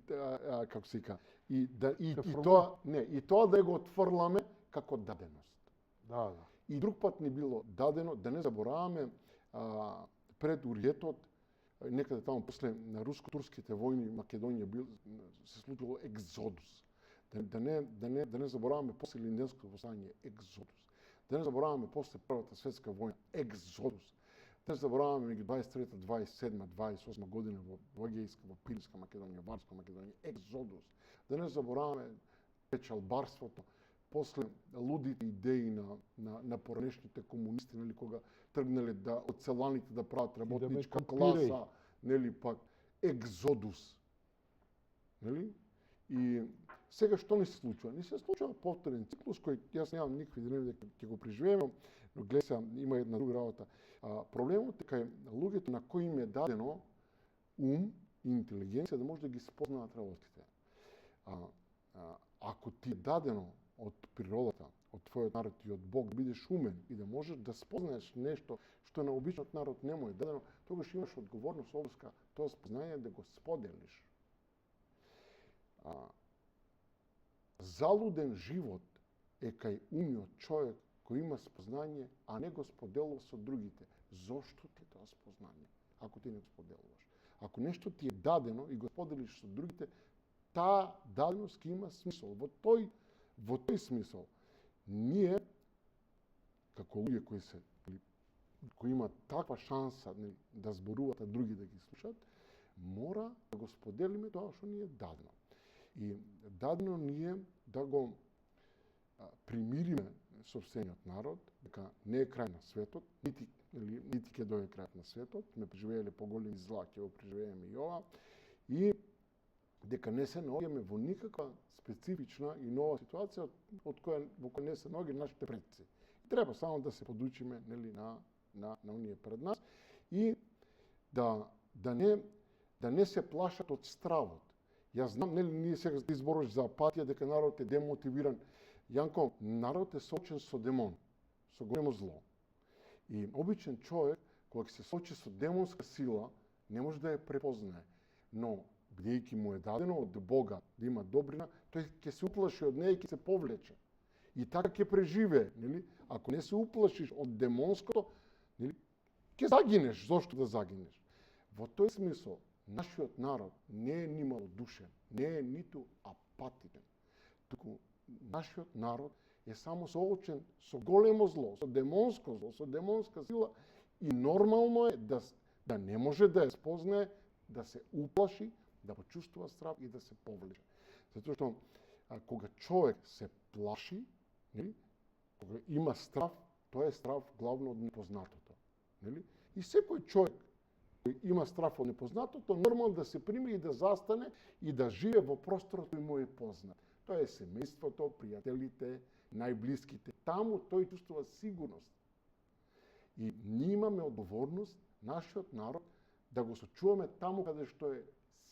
како се ика. И тоа да го отфрламе како даденост. Да. И друг пат ни било дадено, да не забораваме пред Уриетот, некаде таму после на руско-турските војни Македонија се случило екзодус. Да не забораваме после Линденското восстание екзодус. Да не забораваме после Првата светска војна екзодус. Да не забораваме меѓу 23-та, 27-та, 28 година во Егејска, во Пиринска Македонија, Барска Македонија екзодус. Да не забораваме печалбарството, после лудите идеи на поранешните комунисти, нели, кога тргнале од селаните да прават работничка класа, нели, пак екзодус. Нели? И сега што ни се случува? Ни се случува повторен циклус кој јас немам никакви dilеми дека ќе го преживееме, но гледа има една друга работа. Проблемот е кај луѓето на кои им е дадено ум и интелигенција да може да ги спознаат работите. Ако ти е дадено од природата, од твојот народ и од Бог да бидеш умен и да можеш да спознаеш нешто што на обичниот народ не му е дадено, тогаш имаш одговорност обврска тоа спознање да го споделиш. Залуден живот е кај умниот човек кој има спознање, а не го споделува со другите. Зошто ти тоа спознање, ако ти не го споделуваш? Ако нешто ти е дадено и го споделиш со другите, таа даденост ќе има смисол. Во тој смисол, ние, како луѓе кои имаат таква шанса да зборуваат, а други да ги слушаат, мора да го споделиме тоа што ни е дадено. И дадено ни е да го примириме собствениот народ, дека не е крај на светот, нити ќе дојде крајот на светот, сме преживееле поголеми зла, ќе го преживееме и ова, и дека не се наоѓаме во никаква специфична и нова ситуација во која не се наоѓаат нашите предци. Треба само да се подучиме, нели, на оние пред нас и да не се плашат од стравот. Јас знам, нели, ние сега ти зборуваш за апатија, дека народот е демотивиран. Јанко, народот е соочен со демон, со големо зло. И обичен човек, кога се соочи со демонска сила, не може да ја препознае. Но, бидејќи му е дадено од Бога да има добрина, тој ќе се уплаши од неја и ќе се повлече. И така ќе преживее, нели? Ако не се уплашиш од демонското, нели, ќе загинеш. Зошто да загинеш? Во тој смисол, нашиот народ не е нимало душен, не е ниту апатичен. Туку нашиот народ е само соочен со големо зло, со демонско зло, со демонска сила и нормално е да не може да ја спознае, да се уплаши, да почувствува страв и да се повлече. Затоа што кога човек се плаши, нели, кога има страв, тоа е страв главно од непознатото, нели? И секој човек кој има страв од непознатото, нормално да се прими и да застане и да живее во просторот кој му е познат. Тоа е семејството, пријателите, најблиските. Таму тој чувствува сигурност. И ние имаме одговорност, нашиот народ, да го сочуваме таму каде што е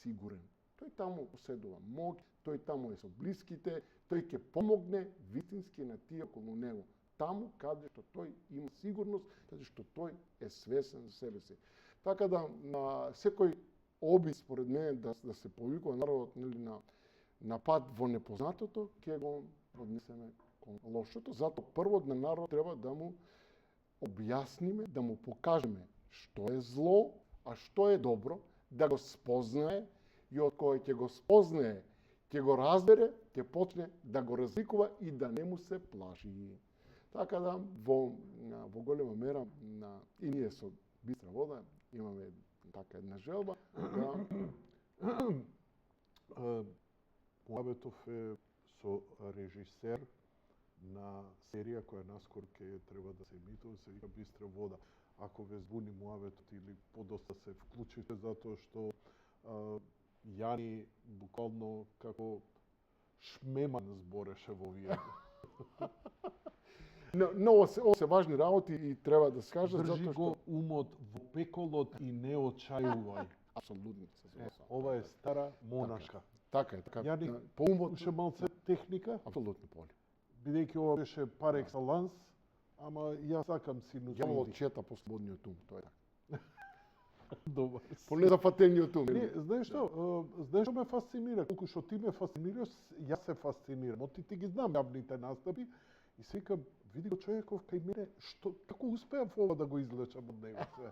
сигурен. Тој таму поседува моќ, тој таму е со блиските, тој ќе помогне вистински на тие околу него. Таму каде што тој има сигурност, каде што тој е свесен за себе си. Така да на секој обид според мене да се повикува народот, нели, на пат во непознатото, ќе го однесеме кон лошото. Затоа прво на народ треба да му објасниме, да му покажеме што е зло, а што е добро, да го спознае и од кој ќе го спознае, ќе го разбере, ќе почне да го разликува и да не му се плаши. Така да во голема мера и ние со Бистра вода имаме така една желба да Муабетов е со режисер на серија која наскоро ќе треба да се емитува, се вика Бистра вода. Ако ве збуни муабетот или подоста се вклучите, затоа што Јани буквално како шмеман збореше во вие. Но ово се важни работи и треба да се кажат, Држи затоа го што умот во пеколот и не очајувај. апсолутно се согласувам. Ова е стара монашка. Така е, така. Јани, По умот уште малце техника, апсолутно поле. бидејќи ова беше пар екселанс, ама јас сакам Јаволот синусоиди. чета по слободниот ум, тоа е така. Добар. По незафатениот ум. Не, знаеш што, знаеш што ме фасцинира, колку што ти ме фасцинираш, јас се фасцинирам. Од ти ги знам јавните настапи и се викам, види го човеков кај мене, како успеав ова да го излечам од него све.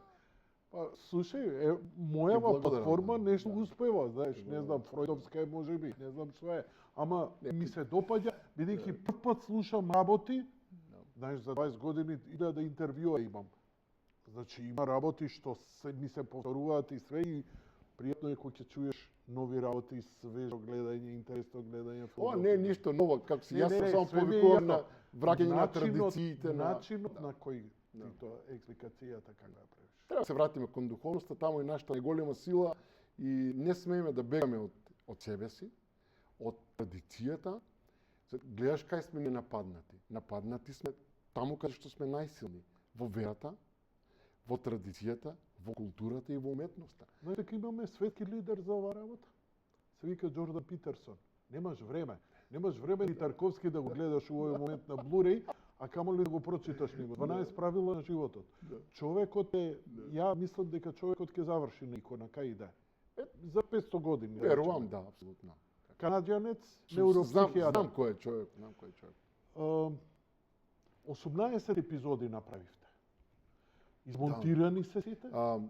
Па, слушај, мојава благодарам, платформа да. нешто го успева, знаеш, не знам, фројдовска е можеби, не знам што е, ама ми се допаѓа, бидејќи прв пат слушам работи, знаеш, за 20 години ида да интервјуа имам. Значи, има работи што ми се повторуваат и све и пријатно е кога ќе чуеш нови работи, свежо гледање, интересно гледање. Ова не е ништо ново, како си Не, јас не, сум само све ми е повикувам јасно. на враќање на Начинот- традициите, Начинот на кој ти тоа експликацијата како ја правиш. Треба да се вратиме кон духовноста, таму е нашата најголема сила и не смееме да бегаме од себе си, од традицијата. Гледаш кај сме ненападнати. Нападнати сме таму каде што сме најсилни, во верата, во традицијата, во културата и во уметноста. Знаеш дека имаме светски лидер за оваа работа? Се вика Џордан Питерсон. Немаш време. Немаш време ни Тарковски да го гледаш во овој момент на Blu-ray, а камоли да го прочиташ него. 12 правила на животот. Човекот е, ја мислам дека човекот ќе заврши на икона, кај иде. За 500 години. Верувам, да, апсолутно. Канаѓанец, Знам неуропсихијатар. кој е човек, знам кој е човек. 18 епизоди направивте. Измонтирани се сите?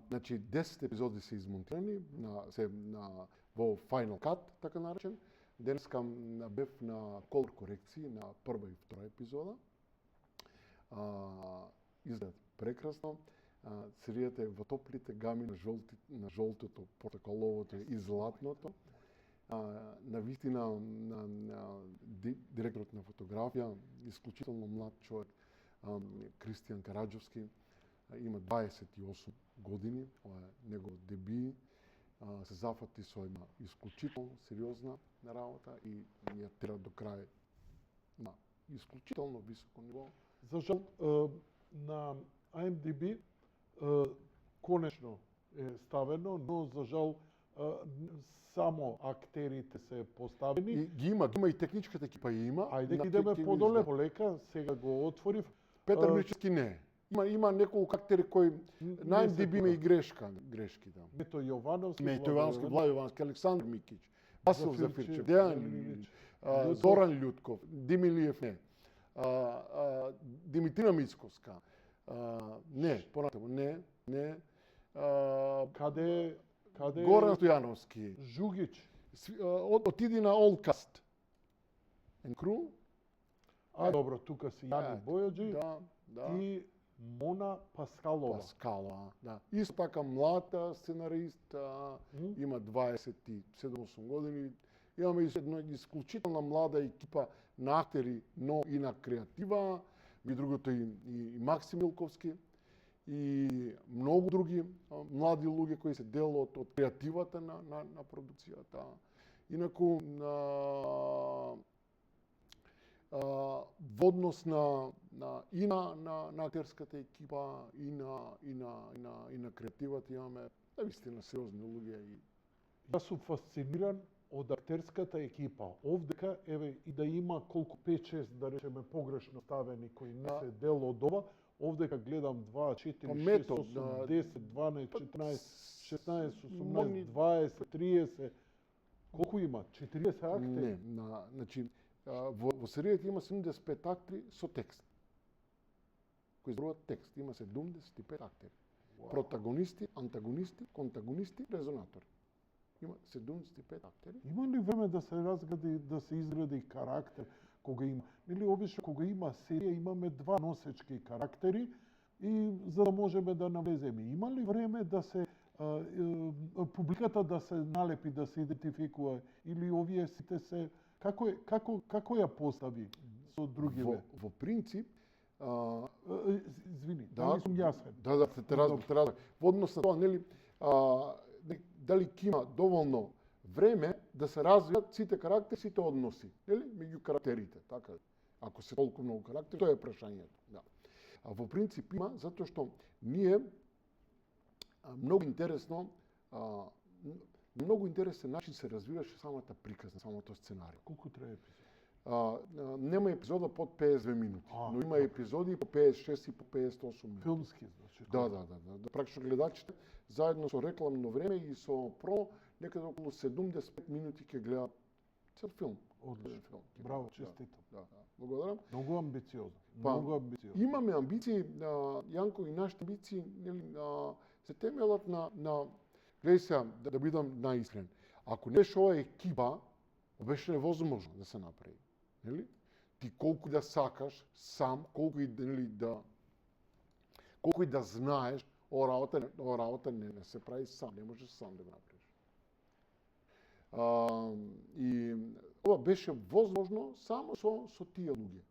Значи 10 епизоди се измонтирани во Final Cut, така наречен. Денеска бев на колор корекции на прва и втора епизода. Изглед прекрасно. Серијата е во топлите гами на жолтото, портокаловото и златното. На вистина на директорот на фотографија, исклучително млад човек, Кристијан Караџовски, има 28 години, ова е негов деби, се зафати со една исклучително сериозна работа и ја тера до крај на исклучително високо ниво. За жал, на IMDb конечно е ставено, но за жал само актерите се поставени. И ги има и техничката екипа има. Ајде на идеме телевизија. подоле, полека, сега го отворив. Петар Мирчевски не е. Има неколку актери кои најдиби има и грешки да. Мето Јовановски, Мето Јовановски, Владо Јовановски, Александар Микич, Васил Зафирчев, Зафирчев, Дејан Илич, Зоран Љутков, Димилиев не. Димитрина Мицковска. Не, понатаму не. Каде Горан Стојановски. Жугич. Отиди на Олдкаст. Кру? Добро, тука си Јани Бојаджи Да. и Мона Паскалова. Паскалова, да. Исто така млада сценарист, има 27-8 години. Имаме една исклучителна млада екипа на актери, но и на креатива. Ми другото и Максим Милковски и многу други млади луѓе кои се дел од креативата на продукцијата. Инаку во однос и на актерската екипа и на креативата имаме наистина сериозни луѓе. Јас сум фасциниран од актерската екипа. Овдека, еве, и да има колку 5-6, да речеме, погрешно ставени кои не се дел од ова, овдека гледам 2, 4, 6, 8, 10, 12, 14, 16, 18, 20, 30. Колку има? 40 актери? Не, значи, во серијата има 75 актери со текст. Кои зборуваат текст. Има 75 актери. Протагонисти, антагонисти, контагонисти, резонатори. Има 75 актери. Има ли време да се разгради, да се изгради карактер кога има? Или обично кога има серија имаме два носечки карактери и за да можеме да навлеземе. Има ли време да се публиката да се налепи, да се идентификува или овие сите се како ја постави со другиве? Во принцип, извини, дали сум јасен? Да, те разбрав. Во однос на тоа, нели, дали ќе има доволно време да се развијат сите карактери, сите односи, нели, меѓу карактерите, така. Ако се толку многу карактери, тоа е прашањето, да. А во принцип има затоа што ние многу интересно многу интересен начин се развиваше самата приказна, самото сценарио. Колку трае епизод? Нема епизода под 52 минути, но има епизоди по 56 и по 58 минути. Филмски, значи. Да. Пракшно гледачите заедно со рекламно време и со про некаде околу 75 минути ќе гледаат цел филм. Одлично. Браво, честитам. Да. Благодарам. Многу амбициозно. Многу амбициозно. Имаме амбиции, Јанко, и нашите амбиции се темелат на гледај сега, да бидам наискрен. Ако не беше ова екипа, беше невозможно да се направи. Нели? Ти колку да сакаш сам, колку и да знаеш, ова работа не се прави сам, не можеш сам да го направиш. И ова беше возможно само со тие луѓе.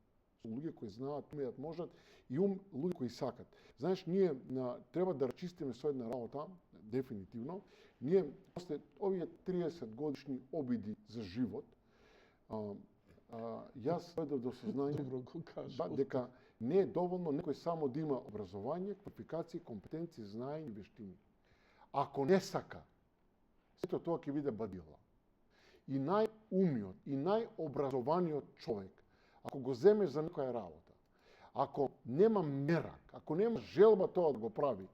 Со луѓе кои знаат, умеат, можат и луѓе кои сакат. Знаеш, ние треба да рачистиме со една работа, дефинитивно. Ние после овие 30 годишни обиди за живот, јас дојдов до сознание дека не е доволно некој само да има образование, квалификации, компетенции, знаење и вештини. Ако не сака, сето тоа ќе биде бадила. И најумниот, и најобразованиот човек, ако го земеш за некоја работа, ако нема мерак, ако нема желба тоа да го прави,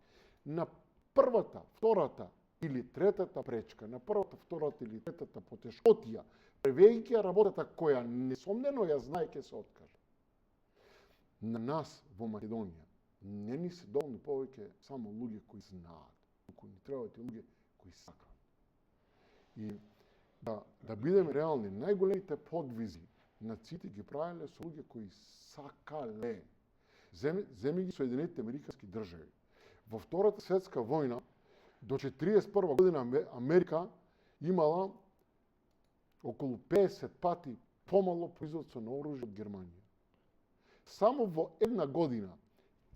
на првата, втората или третата пречка, на првата, втората или третата потешкотија, превејќи работата која несомнено ја знае, ќе се откаже. На нас во Македонија не ни се доволно повеќе само луѓе кои знаат, туку ни требаат и луѓе кои сакаат. И да бидеме реални, најголемите подвизи нациите ги правеле со луѓе кои сакале. Земи ги Соединетите Американски држави. Во Втората светска војна до 1941 година Америка имала околу 50 пати помало производство на оружје од Германија. Само во една година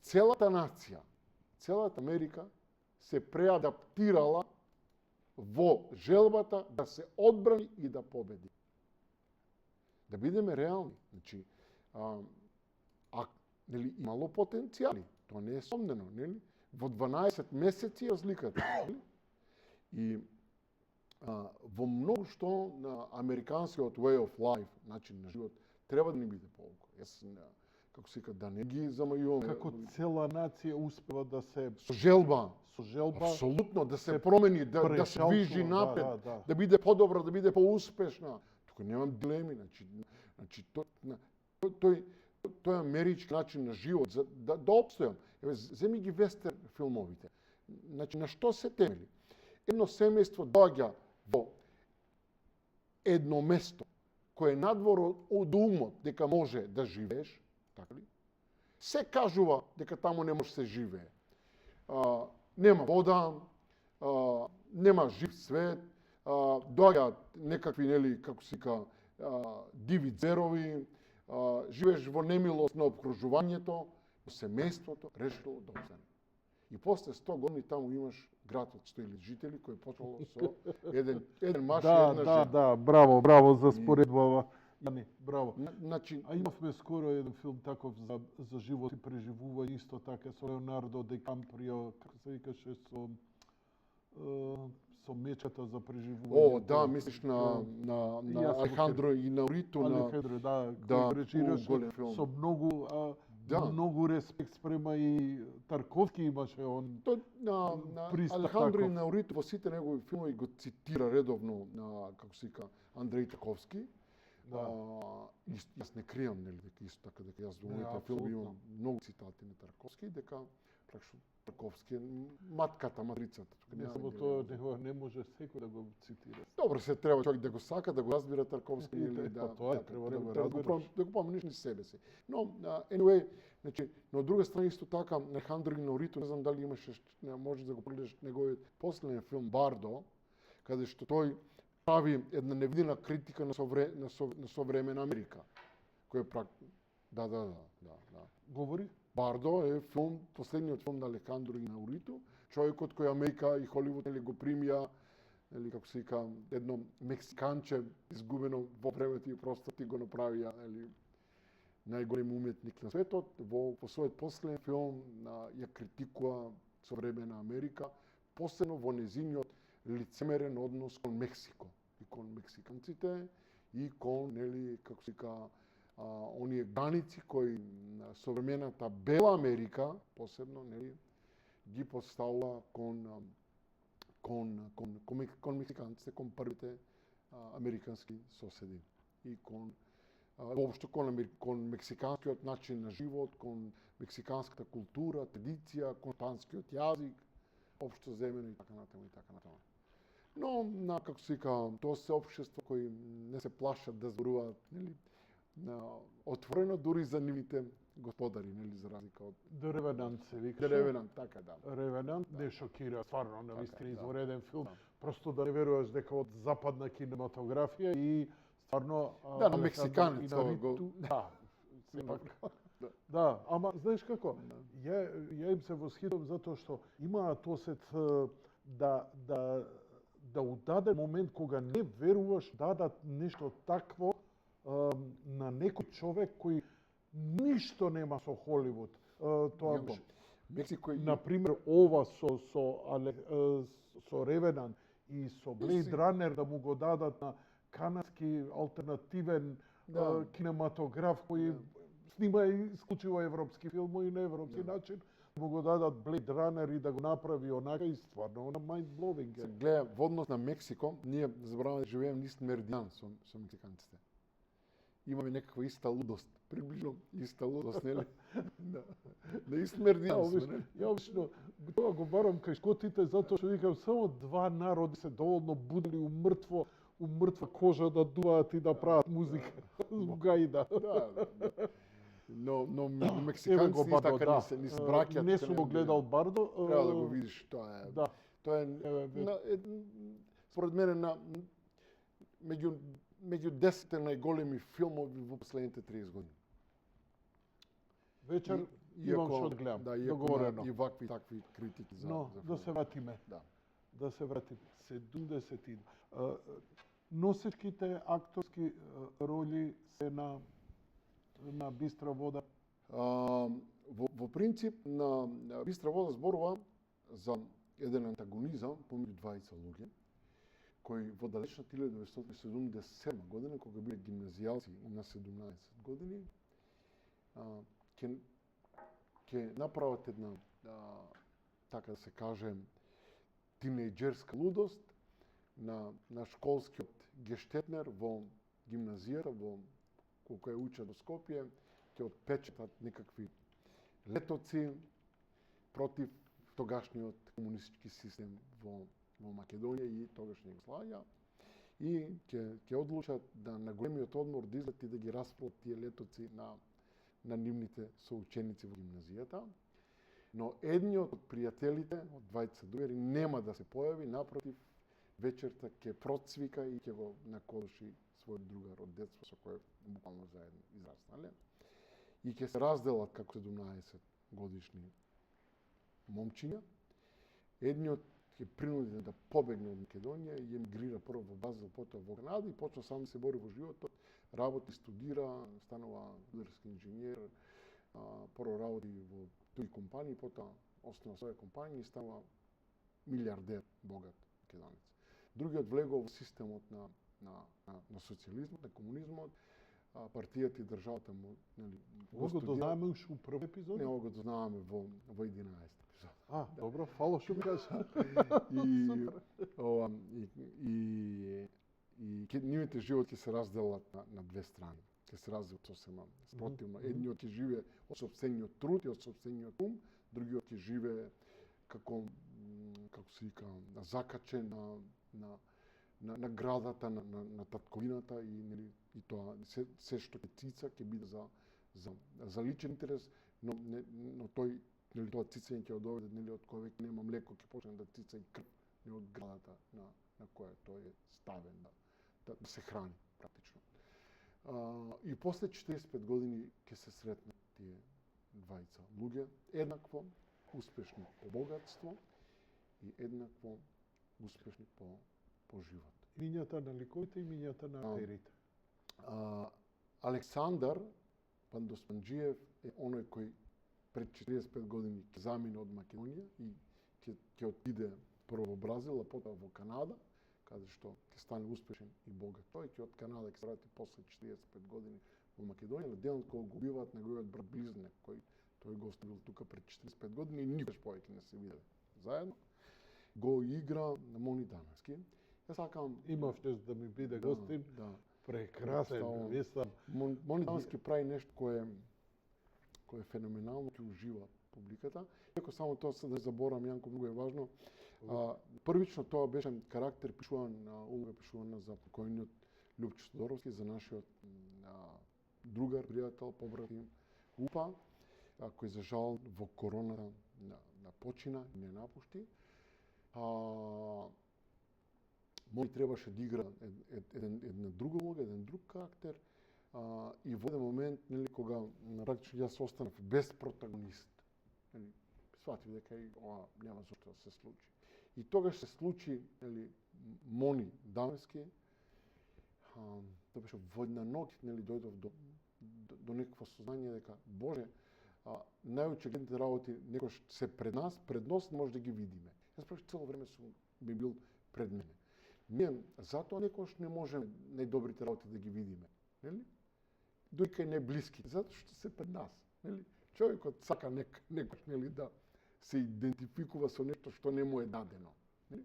целата нација, целата Америка се преадаптирала во желбата да се одбрани и да победи. Да бидеме реални, значи, нели, имало потенцијали, тоа не е сомнено, нели? Во 12 месеци разликата, нели? И во многу што на американскиот way of life, начин на живот, треба да ни биде полука. Јас, како се вика, да не ги замајувам. Како цела нација успева да се Со желба, со желба апсолутно, да се промени, да се движи напред, да биде подобра, да биде поуспешна. Тука немам дилеми, значи тој амерички начин на живот, за да опстојам. Еве, земи ги вестерн филмовите. Значи, на што се темели? Едно семејство доаѓа во едно место кое е надвор од умот дека може да живееш, така ли? Се кажува дека таму не може се живее. Нема вода, нема жив свет, доаѓаат некакви, нели, како се вика, диви зверови, живееш во немилост на обкружувањето, семејството решило да остане. И после 100 години таму имаш град од 100.000 жители кој е почело со еден маж и една жена. Да, браво за споредбава. Јани, браво. Значи, А имавме скоро еден филм таков за живот и преживување, исто така со Леонардо Ди Каприо, како се викаше, со мечата за преживување. да, мислиш на Алехандро Инауриту, Алехандро, да, да, кој режираше голем филм. со многу респект спрема и Тарковски имаше он. Алехандро Инауриту во сите негови филмови го цитира редовно на, како се вика, Андреј Таковски. Јас не кријам, нели, дека исто така, дека јас во моите филми имам многу цитати на Тарковски, дека пракшно Тарковски е матрицата. Не само тоа, не може секој да го цитира. Добро, се треба човек да го сака, да го разбира Тарковски или тоа треба да го разбираш. Да го помниш низ себе си. Но anyway, значи, но од друга страна исто така Алехандро Инауриту, не знам дали имаше, може да го погледаш неговиот последен филм Бардо, каде што тој прави една невидена критика на современа Америка, кој да. Говори? Бардо е филм, последниот филм на Алехандро Инауриту, човекот кој Америка и Холивуд го примија, или како се вика, едно мексиканче изгубено во времето и простор го направија, или најголем уметник на светот, во својот последен филм ја критикува современа Америка, посебно во незиниот лицемерен однос кон Мексико и кон мексиканците и кон, нели, како се вика, оние граници кои современата бела Америка, посебно, нели, ги поставила кон мексиканците, кон првите американски соседи и воопшто кон мексиканскиот начин на живот, кон мексиканската култура, традиција, кон шпанскиот јазик, општо земено и така натаму. Но, како се вика, тоа се општество кои не се плашат да зборуваат, нели, отворено дури за нивните господари, нели, за разлика од Ревенант се викаше. Ревенант, така да. Ревенант не шокира, стварно, на вистина извореден филм. Просто да не веруваш дека од западна кинематографија и стварно на мексиканец го. Да, ама знаеш како? Ја им се восхитам затоа што имаат осет да у даден момент кога не веруваш дадат нешто такво на некој човек кој ништо нема со Холивуд. Тоа Мексико на пример ова со Ревенант и со Блейд Ранер да му го дадат на канадски алтернативен кинематограф кој снима исклучиво европски филмови на европски начин, му го дадат Блейд Ранер и да го направи онака и стварно на mind blowing. Гледа, во однос на Мексико, ние забораваме да живееме ист меридијан со мексиканците. Имаме некаква иста лудост, приближно иста лудост, нели? На ист меридијан. Ја обично тоа го барам кај шкотите затоа што викам само два народи се доволно будили у мртва кожа да дуваат и да прават музика. Зугајда. Но мексиканци така ни се браќат. Не сум го гледал Бардо. Треба да го видиш, тоа е. Тоа е според мене меѓу 10 најголеми филмови во последните 30 години. Вечер имам што да гледам. Договорено. И вакви такви критики за Но да се вратиме. Да се вратиме. 70 носечките акторски роли се на Бистра вода? Во принцип, на Бистра вода зборува за еден антагонизам помеѓу двајца луѓе, кој во далечната 1977 година, кога биле гимназијалци на 17 години, ќе направат една, така да се каже, тинејџерска лудост на школскиот гештетнер во гимназијата, која учат во Скопје, ќе отпечатат некакви летоци против тогашниот комунистички систем во Македонија и тогашна Југославија, и ќе одлучат да на големиот одмор да излет и да ги распродат тие летоци на нивните соученици во гимназијата. Но едниот од пријателите, од двајца другари, нема да се појави, напротив, вечерта ќе процвика и ќе го наколши својот другар од детство со кој буквално заедно израснале. И ќе се разделат како 17 годишни момчиња. Едниот ќе принуден да побегне од Македонија и емигрира прво во Базел, потоа во Канада и почна сам да се бори во животот, работи, студира, станува рударски инженер, прво работи во туи компании, потоа основа своја компанија и станува милиардер, богат македонец. Другиот влегол во системот на социјализмот, на комунизмот, партијата и државата му, нели, Го дознаваме уште у прв епизод? Не, го дознаваме во 11 епизод. Добро, фало што ми кажа. И нивните живот ќе се разделат на две страни. Ќе се разделат сосема спротивно. Едниот ќе живее од сопствениот труд и од сопствениот ум, другиот ќе живее како се вика, закачен на градата, на татковината и тоа се што ќе цица ќе биде за личен интерес, но тој, нели, тоа цицање ќе доведе, нели, од кој веќе нема млеко, ќе почне да цица и крв, не од градата на која тој е ставен да се храни практично. И после 45 години ќе се сретнат тие двајца луѓе, еднакво успешни по богатство и еднакво успешни по живот. Имињата на ликовите и имињата на актерите. Александар Пандосманџиев е оној кој пред 45 години ќе замине од Македонија и ќе отиде прво во Бразил, а потоа во Канада, каде што ќе стане успешен и богат. Тој ќе од Канада ќе се врати после 45 години во Македонија, на денот кога го убиваат неговиот брат близнак, кој тој го оставил тука пред 45 години и никогаш повеќе не се виделе заедно. Го игра на Мони Даневски. Ја сакам Имав чест да ми биде гостин. Да. Прекрасен, мислам. Мони Даневски прави нешто кое е феноменално, ќе ужива публиката. Иако само тоа се да заборам, Јанко, многу е важно. Првично тоа беше карактер пишуван, улога пишувана за покојниот Љупчо Тодоровски, за нашиот другар, пријател, побратим Упа, кој за жал во короната почина и не напушти. Мој требаше да игра една друга улога, еден друг карактер, и во еден момент, нели, кога практично јас останав без протагонист, нели, сватив дека и ова нема зошто да се случи. И тогаш се случи, нели, Мони Даневски, тоа беше во една ноќ, нели, дојдов до некакво сознание дека Боже, најочигледните работи некош се пред нас може да ги видиме. Јас прашав цело време би бил пред мене. Ние затоа некош не можеме најдобрите работи да ги видиме, нели? Дури кај најблиски, затоа што се пред нас, нели? Човекот сака некош, нели, да се идентификува со нешто што не му е дадено, нели?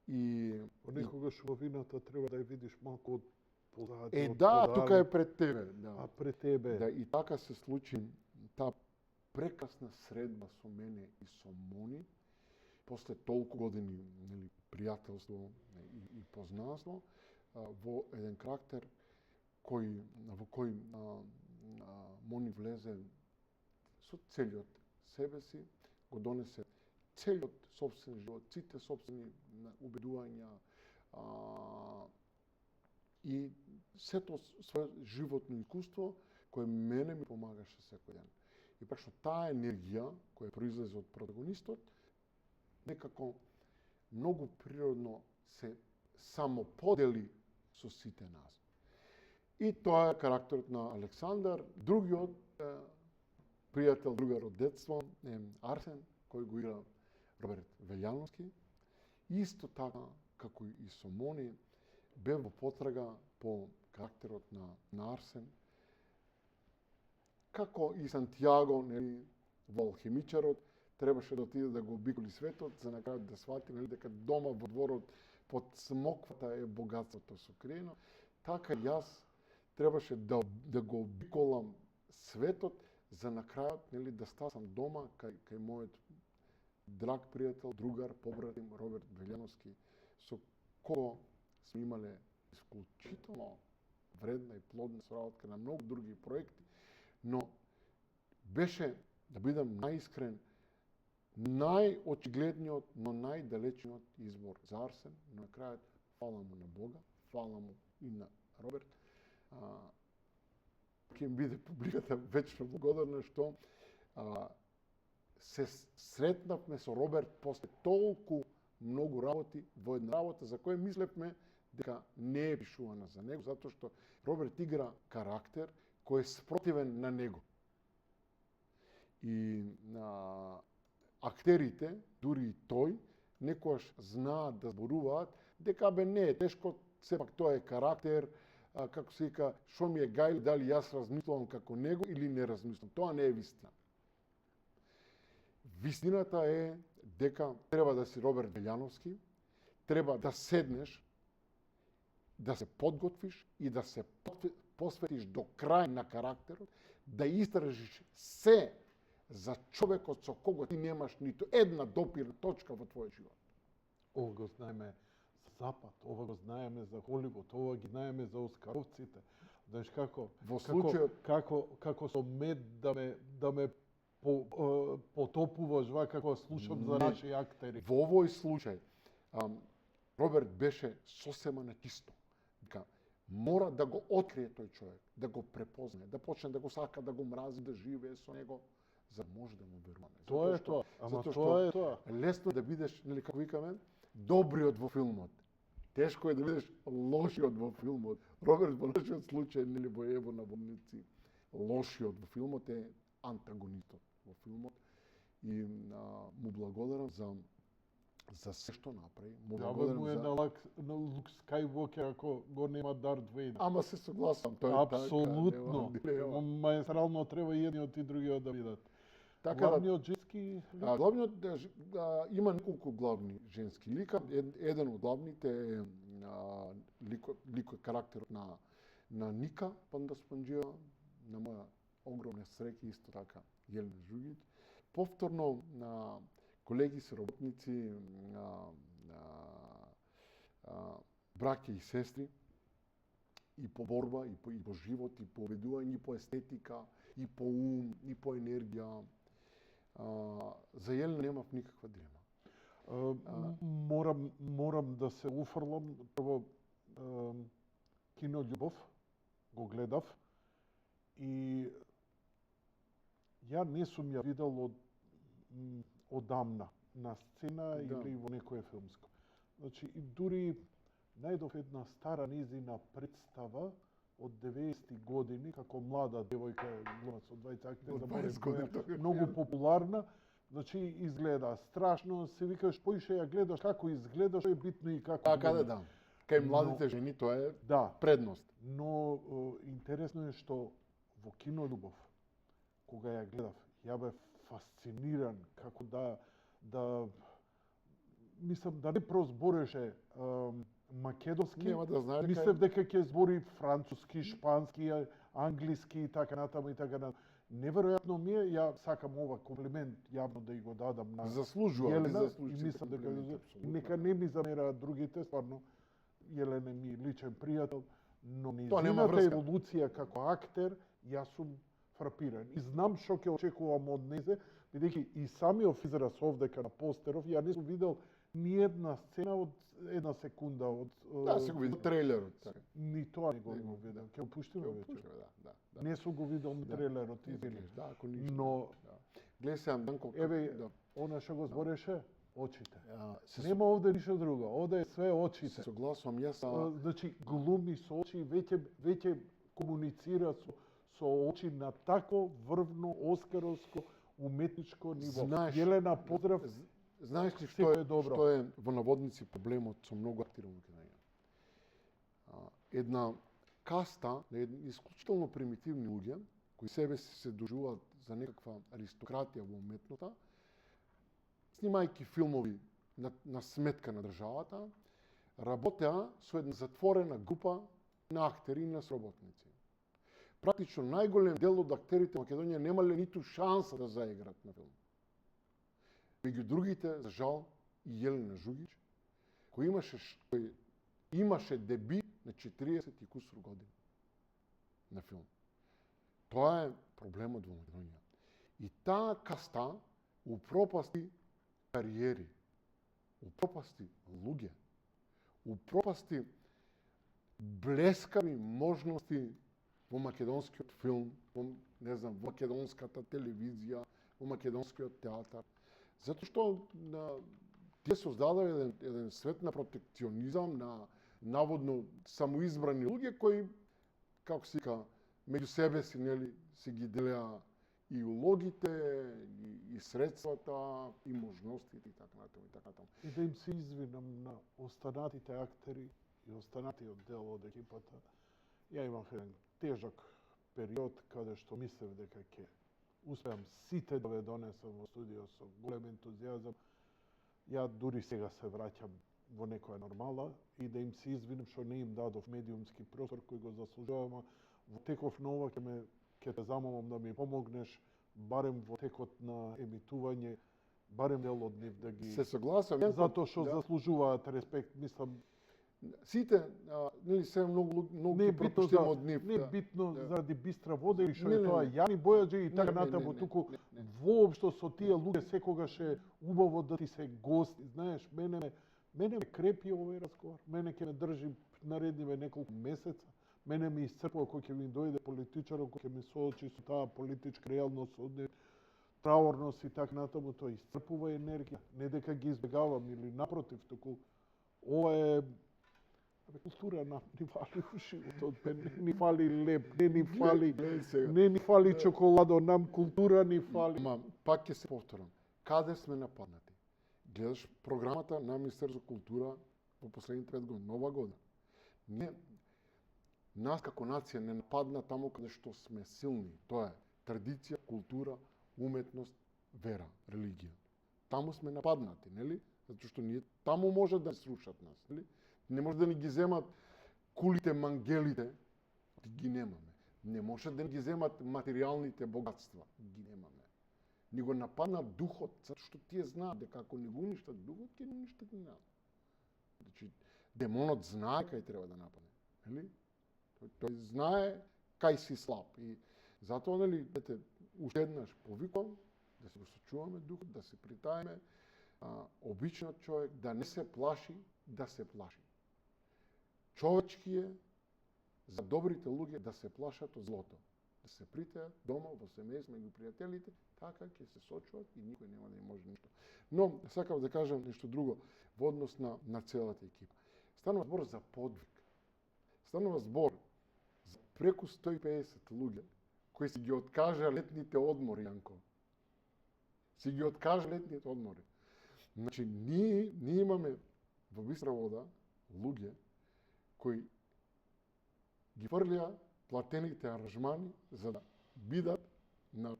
И Понекогаш убавината треба да ја видиш малку од позади. тука е пред тебе, да. А пред тебе. Да, и така се случи таа прекрасна средба со мене и со Мони, после толку години, нели, пријателство и познанство, во еден карактер во кој Мони влезе со целиот себе си, го донесе целиот собствен живот, сите собствени убедувања и сето свое животно искуство кое мене ми помагаше секој ден. И прашно таа енергија која произлезе од протагонистот некако многу природно се самоподели со сите нас. И тоа е карактерот на Александар. Другиот пријател, другар од детство е Арсен, кој го игра Роберт Велјановски. Исто така како и со Мони, бев во потрага по карактерот на Арсен, како и Сантијаго, нели, во Алхимичарот, требаше да отиде да го обиколи светот, за на крајот да свати, нели, дека дома во дворот под смоквата е богатството сокриено. Така и јас требаше да го обиколам светот, за на крајот, нели, да стасам дома кај мојот драг пријател, другар, побратим Роберт Белјановски, со кого сме имале исклучително вредна и плодна соработка на многу други проекти, но беше, да бидам најискрен, најочигледниот, но најдалечниот избор за Арсен, но на крајот фала му на Бога, фала му и на Роберт. Ќе им биде публиката вечно благодарна што се сретнавме со Роберт после толку многу работи во една работа за која мислевме дека не е пишувана за него, затоа што Роберт игра карактер кој е спротивен на него. И актерите, дури и тој, некојаш знаат да зборуваат дека бе не е тешко, сепак тоа е карактер, како се вика, шо ми е гајле, дали јас размислувам како него или не размислувам. Тоа не е вистина. Вистината е дека треба да си Роберт Белјановски, треба да седнеш, да се подготвиш и да се посветиш до крај на карактерот, да истражиш се за човекот со кого ти немаш ниту една допирна точка во твојот живот. Ова го знаеме за Запад, ова го знаеме за Холивуд, ова ги знаеме за оскаровците. Знаеш како? Во случајот како со мед да ме потопуваш вака слушам за наши актери. Во овој случај Роберт беше сосема на чисто. Дека мора да го открие тој човек, да го препознае, да почне да го сака, да го мрази, да живее со него, за да може да му веруваме. Тоа е тоа. Ама затоа тоа е тоа. Лесно да бидеш, нели како викаме, добриот во филмот. Тешко е да бидеш лошиот во филмот. Роберт во нашиот случај, нели, во Ево на болници, лошиот во филмот е антагонистот во филмот и му благодарам за се што направи. Му благодарам на Лук Скајуокер ако го нема Дарт Вейдер. Ама се согласам, тоа е апсолутно. Маестрално треба и едниот и другиот да видат. Така главниот женски главниот има неколку главни женски лика. Еден од главните е ликот карактерот на Ника Пандаспанџиева, на моја огромна среќа исто така Јелена Жугиć. Повторно на колеги соработници, браќа и сестри, и по борба, и по живот, и по убедување, и по естетика, и по ум, и по енергија. За Јелена немав никаква дрема. Морам да се уфрлам. Прво, кино Љубов го гледав и ја не сум ја видел одамна на сцена или во некој филмско. Значи, и дури најдов една стара низина представа од 90-ти години, како млада девојка, со 20 години, многу популарна. Значи, изгледа страшно, се викаш, поише ја гледаш како изгледаш, е битно и како гледа. Да. Кај младите жени тоа е предност. Но интересно е што во кино Љубов, кога ја гледав, ја бев фасциниран како мислам да не прозбореше македонски, мислев дека ќе збори француски, шпански, англиски и така натаму и така натаму. Неверојатно ми е, ја сакам ова комплимент јавно да ја го дадам на Јелена и мислам дека нека не ми замераат другите, стварно Јелена ми личен пријател, но нејзината еволуција како актер, јас сум фрапиран. И знам што ќе очекувам од незе, бидејќи и самиот израз овдека на постеров, ја не сум видел ни една сцена од една секунда од да, се го видел трейлерот. Ни тоа не го видел. Ќе го пуштиме вечер. Да. Не сум го видел на трейлерот, извини. Да, ако ништо. Но гледај се Данко, еве, она што го збореше, очите. Нема овде ништо друго, овде е све очите. Согласувам, јас. Значи, глуми со очи, веќе комуницира со очи на тако врвно, оскаровско, уметничко ниво. Знаеш, Јелена, поздрав. Знаеш ли Секој е добро. што е во наводници проблемот со многу актери во Македонија? Една каста на едни исклучително примитивни луѓе, кои себе се дожуваат за некаква аристократија во уметноста, снимајќи филмови на сметка на државата, работеа со една затворена група на актери и на сработници. Практично најголем дел од актерите во Македонија немале ниту шанса да заиграат на филм. Меѓу другите, за жал, и Јелена Жугич, кој имаше дебют на 40 и кусур години на филм. Тоа е проблемот во Македонија. И таа каста упропасти кариери, упропасти луѓе, упропасти блескави можности во македонскиот филм, во македонската телевизија, во македонскиот театар. Затоа што тие создадоа еден свет на протекционизам, на наводно самоизбрани луѓе кои, како се вика, меѓу себе си, нели, си ги делеа и улогите, и средствата, и можностите, и така натаму, и така натаму. И да им се извинам на останатите актери и останатиот дел од екипата. Ја имав еден тежок период каде што мислев дека ќе успеам сите да ве донесам во студио со голем ентузијазам. Ја дури сега се враќам во некоја нормала и да им се извинам што не им дадов медиумски простор кој го заслужувам. Во теков на ова ќе те замолам да ми помогнеш барем во текот на емитување, барем дел од нив да ги Се согласам. затоа што заслужуваат респект, мислам. Сите, нели се многу Не е битно пропуштимо од нив. не е битно заради бистра вода или што Не, е не, тоа не. Јани Бојаджи и така Не, не, натаму, не, туку не. воопшто со тие луѓе секогаш е убаво да ти се гости. Знаеш, мене ме крепи овој разговор. Мене ќе ме држи наредниве неколку месеца. Мене ме исцрпува кој ќе ми дојде политичарот, кој ќе ме соочи со таа политичка реалност, од траорност и така натаму, тоа исцрпува енергија. Не дека ги избегавам или напротив, туку ова е култура нам ни фали во животот, не ни фали леп, не ни фали, Гледај сега. не ни фали чоколадо, нам култура ни фали. Ама, пак ќе се повторам. Каде сме нападнати? Гледаш програмата на Министерство култура во последните 5 години, нова година. Нас како нација не нападна таму каде што сме силни. Тоа е традиција, култура, уметност, вера, религија. Таму сме нападнати, нели? Затоа што ние таму може да срушат нас, нели? Не може да ни ги земат кулите, мангелите, ги немаме. Не може да ни ги земат материјалните богатства, ги немаме. Ни го нападна духот, затоа што тие знаат дека ако не го уништат духот, ќе ни уништат и нас. Значи, демонот знае кај треба да нападне, нели? Тој знае кај си слаб и затоа, нели, уште еднаш повикувам да се го сочуваме духот, да се притаеме, обичниот човек да не се плаши, да се плаши. Човечки е за добрите луѓе да се плашат од злото. Да се притајат дома, во семејство, меѓу пријателите, така ќе се сочуват и никој нема да им може ништо. Но, сакав да кажам нешто друго во однос на целата екипа. Станува збор за подвиг. Станува збор за преку 150 луѓе кои си ги откажа летните одмори, Јанко. Си ги откажа летните одмори. Значи, ние имаме во Бистра вода луѓе кои ги фрлија платените аранжмани за да бидат на,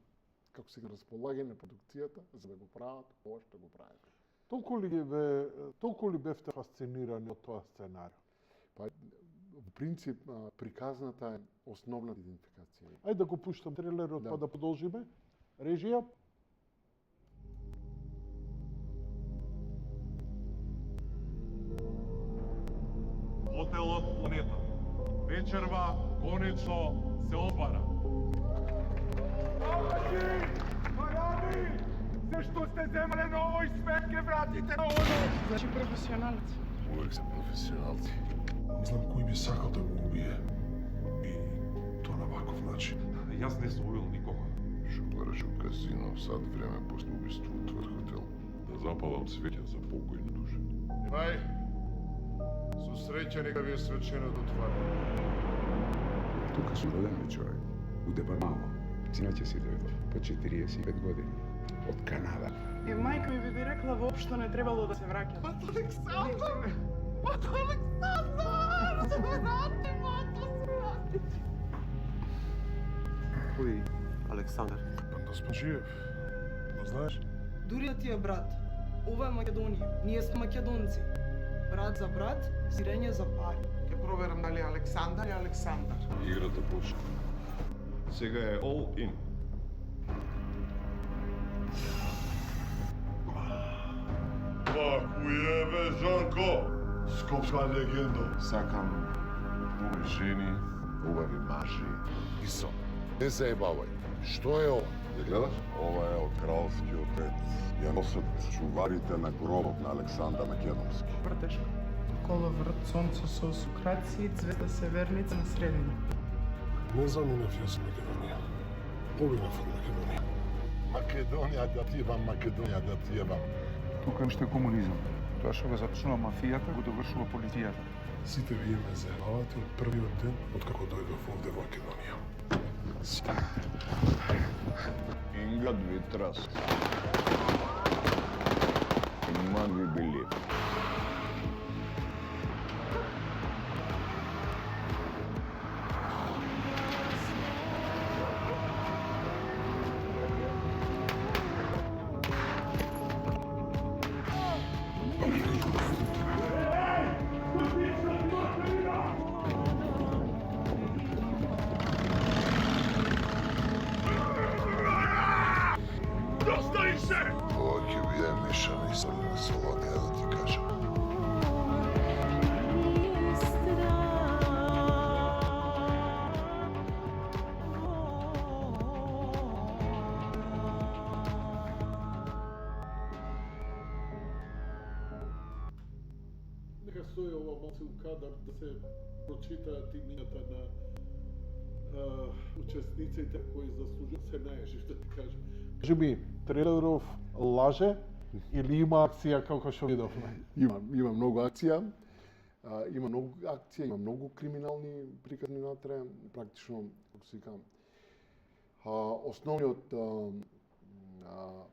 како се располагање на продукцијата, за да го прават ова што го прават. Толку ли бевте фасцинирани од тоа сценарио? Па, во принцип, приказната е основната идентификација. Ајде да го пуштам трейлерот Да. па да продолжиме. Режија? Хотелот Планета. Вечерва конечно се отвара. Алажи! Маради! Се што сте земале на овој свет, ке вратите на оно! Значи професионалец. Uvek sam profesionalci. Znam koji bi sakal da me ubije. I to na ovakav način. Јас не сум убил никога. Шофираш от казино в сад време после убийство отвор хотел. Да запалам свеќа за покојни души. Ивај, susreća neka vi je svečeno do tvara. Тука сум роден човек, у Дебар мало. Синаќе си дојдов по 45 години. од Канада. Мајка ми би рекла воопшто не требало да се враќа. Мато Александър! Мато Александър! Се врати, мато, се врати! Кој Александар? Да сме жив. Да знаеш? Дури да ти е брат, ова е Македонија. Ние сме македонци. Брат за брат, сирење за пари. Ке проверам дали е Александър и Александър. Играта почна. Сега е all in. Како е, бе, Жанко? Скопска легенда. Сакам убави жени, убави мажи. Исо, не заебавај. Што е ова? Ја гледаш? Ова е од кралскиот ред. Ја носат чуварите на гробот на Александър Македонски. Вртешко. Коловрт, сонце со сукраци, цвета северница на средина. Не заминав јас Македонија. Побинав од Македонија. Македонија да ти ебам, Македонија да ти ебам. Тука уште комунизам. Тоа што го започнува мафијата, го довршува полицијата. Сите вие ме заебавате од првиот ден откако дојдов овде во Македонија. Инга Двитрас. Иман ви били. Ова ќе биде мешана историја со Латија, да ти кажам. Нека стои ова малце у кадар да се прочитаат имињата на учесниците кои заслужуваат се најжив, да ти кажам. Кажи ми, Трелеров лаже или има акција како што видовме? Има многу акција. Има многу акција, има многу криминални приказни натре, практично, како се викам, основниот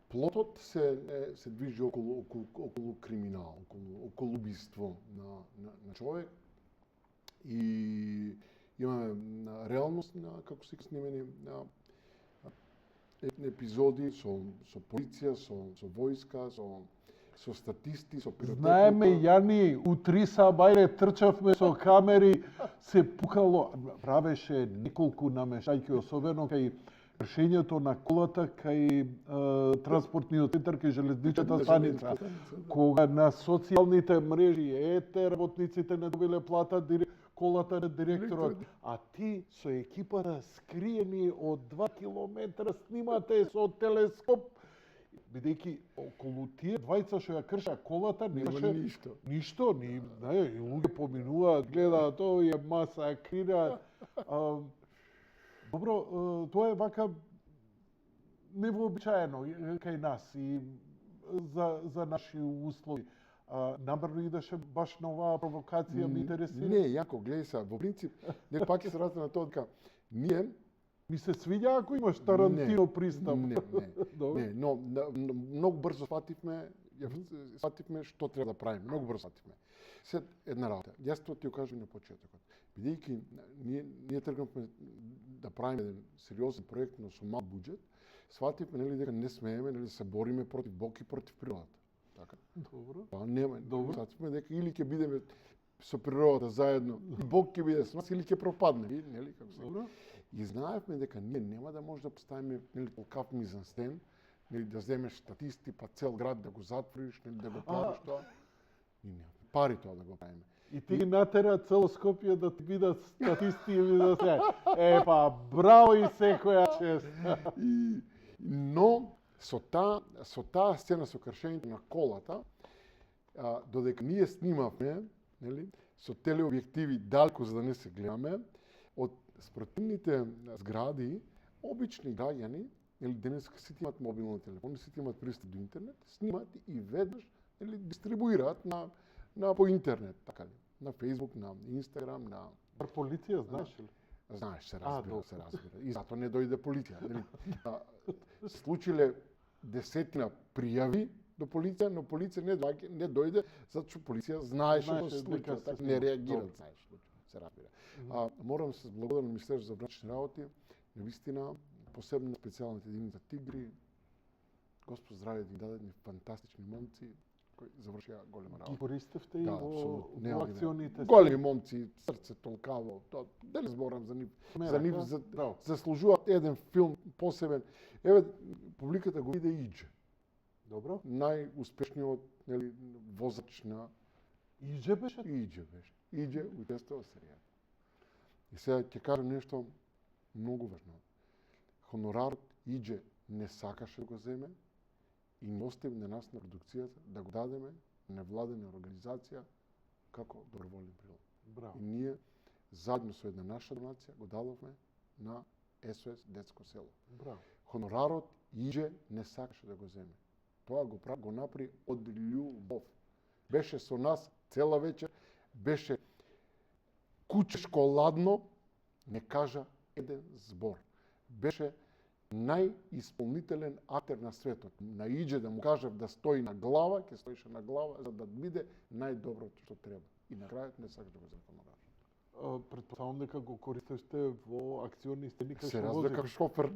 плотот се движи околу криминал, околу убиство на човек. И имаме реалност на како се снимени епизоди со полиција, со војска, со статисти, со пиротехника. Знаеме, Јани, у 3 сабајле трчавме со камери, се пукало, правеше неколку намешајки, особено кај кршењето на колата кај транспортниот центар кај железничната станица, кога на социјалните мрежи, работниците не добиле плата, колата на директорот, а ти со екипата скриени од 2 километра снимате со телескоп, бидејќи околу тие двајца што ја крша колата немаше ништо, и луѓе поминуваат, гледаат, овие масакрираат. Добро, тоа е вака невообичаено кај нас и за наши услови. Намерно идеше баш на оваа провокација, ме интересира. Не, јако, гледај се, во принцип, нека пак ќе се вратам на тоа дека ние ми се свиѓа ако имаш Тарантино пристап. Не, но многу брзо свативме што треба да правиме, многу брзо свативме. Сед една работа, јас тоа ти ја кажам на почетокот. Бидејќи ние тргнавме да правиме еден сериозен проект, но со мал буџет, свативме нели дека не смееме да се бориме против Бог и против природата. Така. Добро. Па нема, добро. Свативме дека или ќе бидеме со природата заедно, и Бог ќе биде со нас, или ќе пропадне, нели како се. Добро. И знаевме дека ние нема да може да поставиме нели толкав мизансцен, нели да земеш статисти, па цел град да го затвориш, нели да го правиш тоа. И нема пари тоа да го правиме. И ти натера цело Скопје да ти бидат статисти и да се па браво и секоја чест. Но со таа сцена со кршењето на колата, додека ние снимавме, нели, со телеобјективи далеку за да не се гледаме, од спротивните згради, обични граѓани, нели денеска сите имаат мобилни телефони, сите имаат пристап до интернет, снимаат и веднаш нели дистрибуираат на по интернет, така ли, на Facebook, на Instagram, на полиција, знаеш ли? Знаеш, се разбира. И затоа не дојде полиција, нели? Случиле десетина пријави до полиција, но полиција не дојде затоа што полиција знаеше за Знаеше дека случајот, се така снима. не реагира, Добро. знаеш случајот, се разбира. Морам да се благодарам на Министерството за внатрешни работи, навистина посебно специјалната единица Тигри. Господ здраве да им даде ни фантастични момци кои завршија голема Ги работа. користевте и Да, во апсолутно. Нема ги акционите? Големи момци, срце толкаво, да не зборам за нив. Смерак, За нив да? Браво. заслужуваат еден филм посебен. Еве, публиката го виде Иџе. Добро. Најуспешниот, нели, возач на Иđe беше? Иџе беше. Иџе учествува во серијата. И сега ќе кажам нешто многу важно. Хонорарот Иџе не сакаше да го земе и не остави на нас на продукцијата да го дадеме на владена организација како доброволен прилог. Браво. И ние заедно со една наша донација го дадовме на СОС Детско село. Браво. Хонорарот Иđе не сакаше да го земе. Тоа го направи од љубов. Беше со нас цела вечер, беше кучешко ладно, не кажа еден збор. Беше најисполнителен актер на светот. На Иđе да му кажав да стои на глава, ќе стоеше на глава за да биде најдоброто што треба. И на крајот не сакаш да го земе хонорар. Предпоставам дека го користевте во акциони сцени кај Се што разбира возите. како шофер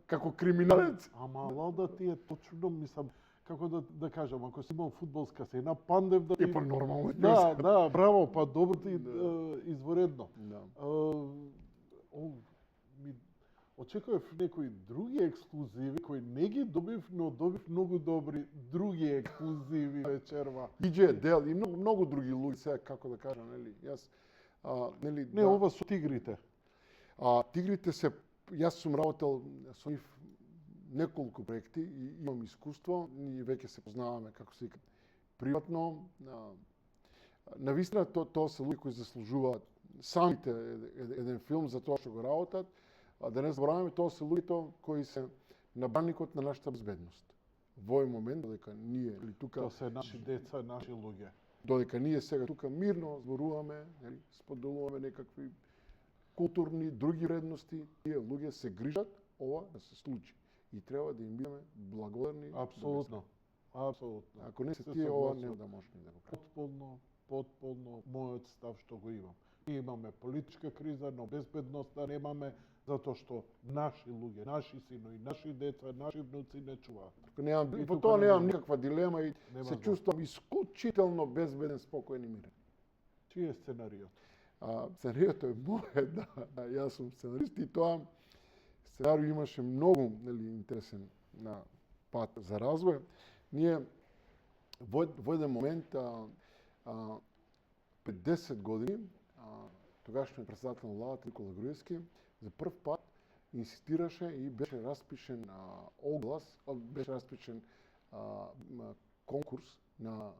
како криминалец. Ама лада ти е точно, мислам, како да кажам, ако си имал фудбалска сцена, пандев да ти... Е па нормално. Да, браво, па добро ти изворедно. Да. Ми очекував некои други ексклузиви кои не ги добив, но добив многу добри други ексклузиви вечерва. Иđe дел и многу други луѓе, сега како да кажам, нели, јас нели Не, ова со тигрите. Тигрите јас сум работел со нив неколку проекти и имам искуство, ние веќе се познаваме како се вика приватно. Навистина тоа се луѓе кои заслужуваат самите еден филм за тоа што го работат, а да не забораваме тоа се луѓето кои се на браникот на нашата безбедност. Во овој момент додека ние или тука Тоа се наши деца, наши луѓе. додека ние сега тука мирно зборуваме, нели, споделуваме некакви културни, други вредности, тие луѓе се грижат ова да се случи. И треба да им бидеме благодарни. Апсолутно. Апсолутно. Ако не се Се тие, ова согласувам. нема да може ни да го правим. Потполно мојот став што го имам. Ние имаме политичка криза, но безбедноста немаме, затоа што наши луѓе, наши синови, наши деца, наши внуци не чуваат. И По тука тоа немам нема- никаква дилема и нема се збор. чувствувам исклучително безбеден, спокоен и мирен. Чиј е сценариот? Сценариото е моје, да, јас сум сценарист и тоа сценарио имаше многу, нели, интересен на пат за развој. Ние во еден момент пред 10 години тогашниот председател на владата Никола Груевски за прв пат инсистираше и беше распишен оглас, беше распишен конкурс на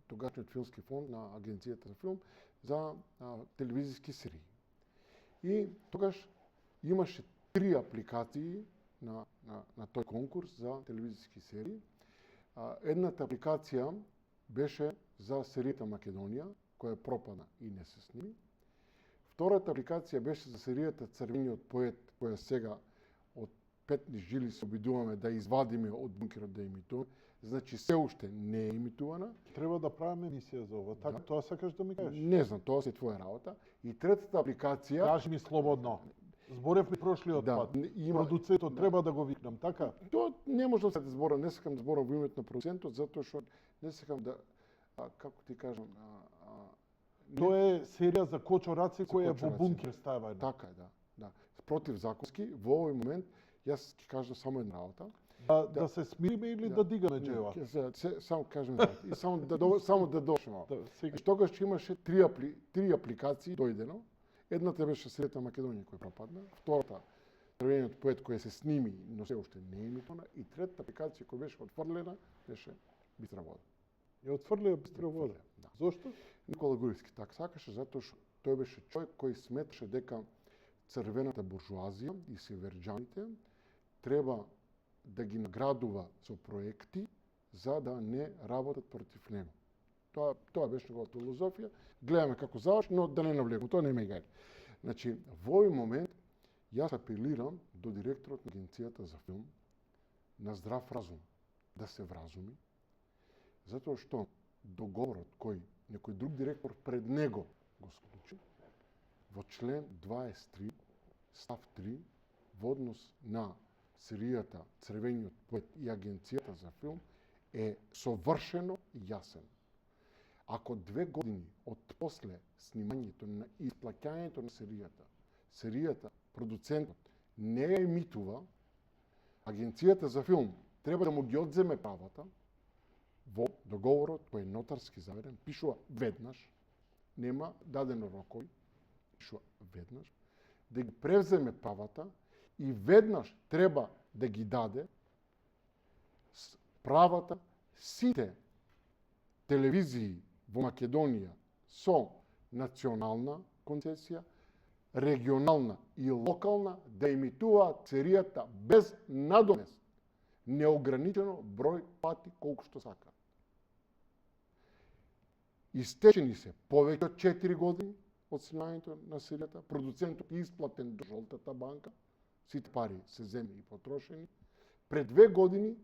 тогашниот филмски фонд на Агенцијата за филм за телевизиски серии. И тогаш имаше 3 апликации на тој конкурс за телевизиски серии. Едната апликација беше за серијата Македонија, која пропадна и не се сними. Втората апликација беше за серијата Црвениот поет, која сега од петни жили се обидуваме да извадиме од бункерот да имитуваме. Значи се уште не е имитувана. Треба да правиме емисија за ова. Така, Да. тоа сакаш да ми кажеш? Не знам, тоа се твоја работа. И третата апликација Кажи ми слободно. Зборевме прошлиот Да, пат. има- Продуцентот треба да го викнам, така? Тоа не може да се зборам, не сакам да зборам во името на продуцентот, затоа што не сакам да, како ти кажам, Тоа е серија за кочораци која е во кочораци. бункер ставена. така е, да. Противзаконски, во овој момент, јас ќе кажам само една работа. Да се смириме или да дигаме джева? Само кажем и само да дошмо. Да, сега. Тогаш имаше три апликации дојдено. Едната беше серијата Македонија која пропадна, втората Црвениот поет која се сними, но се уште не е емитувана, и третата апликација која беше отфрлена беше Бистра вода. Ја отфрлија Бистра вода. Да. Зошто? Никола Груевски така сакаше затоа што тој беше човек кој сметаше дека црвената буржуазија и северџаните треба да ги наградува со проекти за да не работат против него. Тоа беше неговата филозофија. Гледаме како заврши, но да не навлегувам, тоа не ме гајде. Значи, во овој момент јас апелирам до директорот на Агенцијата за филм на здрав разум. да се вразуми, затоа што договорот кој некој друг директор пред него го склучи, во член 23, став 3, во однос на серијата Црвениот поет и Агенцијата за филм, е совршено јасен. Ако 2 години од после снимањето на исплаќањето на серијата, продуцентот не ја емитува, Агенцијата за филм треба да му ги одземе правата. Во договорот кој е нотарски заверен, пишува веднаш, нема дадено рокови, пишува веднаш, да ги превземе правата и веднаш треба да ги даде правата сите телевизии во Македонија со национална концесија, регионална и локална да емитуваат серијата без надомест, неограничено број пати колку што сакаат. Истечени се повеќе од 4 години од снимањето на серијата, продуцентот е исплатен до жолтата банка, сите пари се земени и потрошени. Пред 2 години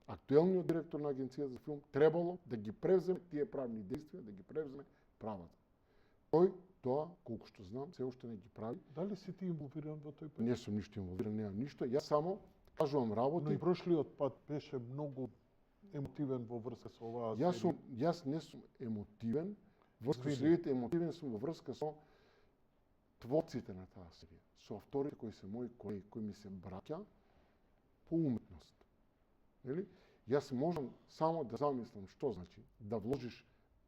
актуелниот директор на Агенцијата за филм требало да ги превземе тие правни действија, да ги превземе правата. Тој тоа, колку што знам, се уште не ги прави. Дали си ти инволвиран во тој пат? Не сум ништо инволвиран, немам ништо. Јас само кажувам работи. Но и прошлиот пат беше многу емотивен во врска со оваа серија. Јас не сум емотивен, во серијата емотивен сум во врска со творците на таа серија, со авторите кои се мои колеги, кои ми се браќа по уметност. Нели? Јас можам само да замислам што значи да вложиш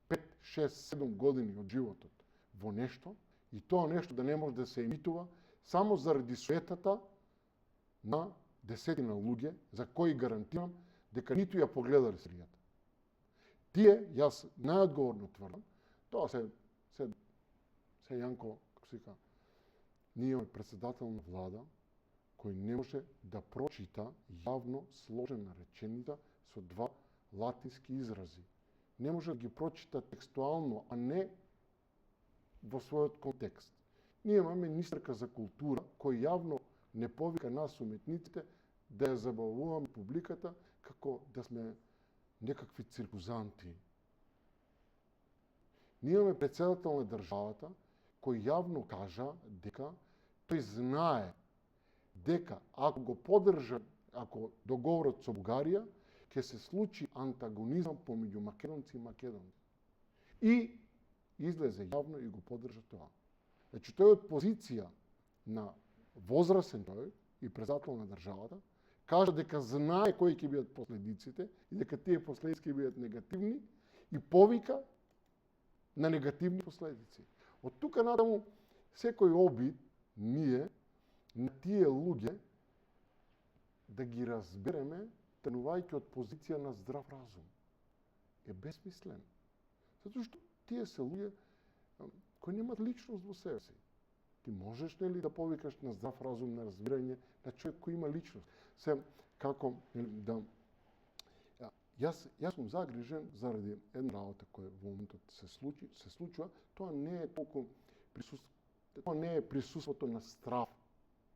5, 6, 7 години од животот во нешто и тоа нешто да не може да се емитува само заради суетата на десетина луѓе за кои гарантирам дека ниту ја погледале серијата. Тие, јас најодговорно тврдам, тоа се Јанко, како се вика, ние имаме председател на влада кој не може да прочита јавно сложена реченица со 2 латински изрази. Не може да ги прочита текстуално, а не во својот контекст. Ние имаме министерка за култура кој јавно не повика нас уметниците да ја забавуваме публиката како да сме некакви циркузанти. Ние имаме председател на државата кој јавно кажа дека тој знае дека ако го поддржа, ако договорот со Бугарија, ќе се случи антагонизам помеѓу македонци и македонци. И излезе јавно и го поддржа тоа. Значи тој од позиција на возрасен тој и председател на државата кажа дека знае кои ќе бидат последиците и дека тие последици ќе бидат негативни и повика на негативни последици. Од тука натаму секој обид ние на тие луѓе да ги разбереме тренувајќи од позиција на здрав разум е безсмислен. Затоа што тие се луѓе кои немаат личност во себе си. Ти можеш нели да повикаш на здрав разум, на разбирање на човек кој има личност. Се како да јас сум загрижен заради една работа која во моментот се случува, тоа не е толку тоа не е присуството на страв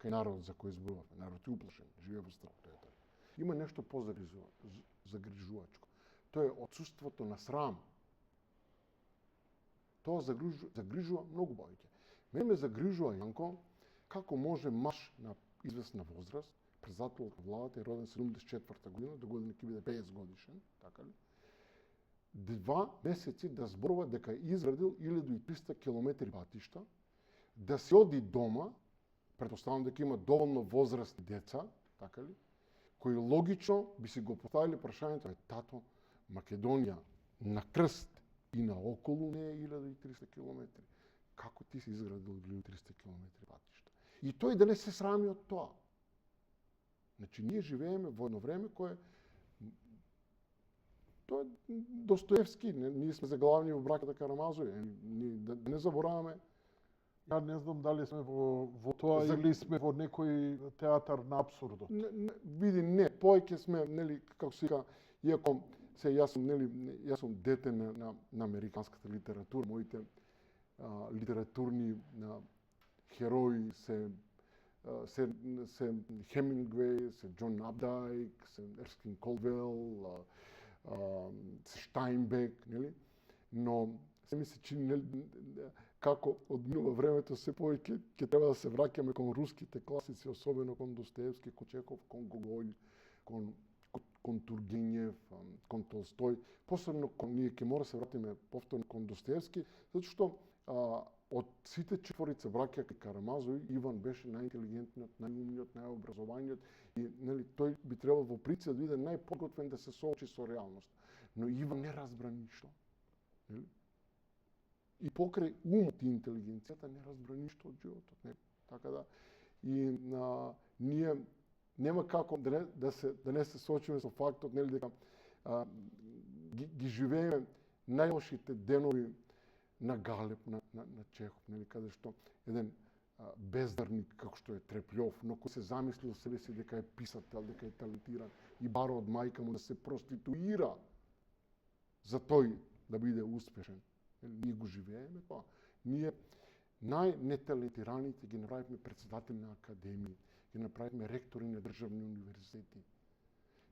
кај народот за кој зборуваме. Народот е уплашен, живее во страв. Има нешто позагрижувачко. Тоа е отсуството на срам. Тоа загрижува многу повеќе. Мене ме загрижува, Јанко, како може маж на известна возраст, председател на владата е роден 74-та година, до година ќе биде 50 годишен, така ли? 2 месеци да зборува дека изградил 1300 километри патишта, да се оди дома, претпоставам дека има доволно возрастни деца, така ли? Кои логично би си го поставили прашањето, тато, Македонија на крст и на околу не е 1300 километри. Како ти си изградил 1300 километри патишта? И тој да не се срами од тоа. Значи, ние живееме во едно време кое тоа е Достоевски, ние сме заглавни во браката Карамазови, да не забораваме. Ја не знам дали сме во тоа или сме во некој театар на апсурдот. Види, не, повеќе сме, нели, како се вика, иако јас сум дете на американската литература, моите литературни херои се се Хемингвей, се Джон Апдайк, се Ерскин Колвел, се Штайнбек, нели? Но се ми се чини, нели, како одминува времето, се повеќе ќе треба да се враќаме кон руските класици, особено кон Достоевски, кон Чеков, кон Гоголј, кон Тургенјев, кон Толстој. Посебно ние ќе мора да се вратиме повторно кон Достоевски, затоа што од сите четворица браќа Карамазови, Иван беше најинтелигентниот, најумниот, најобразованиот и нели тој би требало во прицел да биде најподготвен да се соочи со реалност. Но Иван не разбра ништо. Нели? И покрај умот и интелигенцијата не разбра ништо од животот. Не? Така да и ние нема како да не се соочиме со фактот, нели, дека ги живееме најлошите денови на Галеб, на Чехов, нели, каде што еден бездарник како што е Треплјов, но кој се замислил себе си дека е писател, дека е талентиран и бара од мајка му да се проституира за тој да биде успешен. Ние го живееме тоа. Ние најнеталентираните ги направивме председатели на академии, ги направивме ректори на државни универзитети.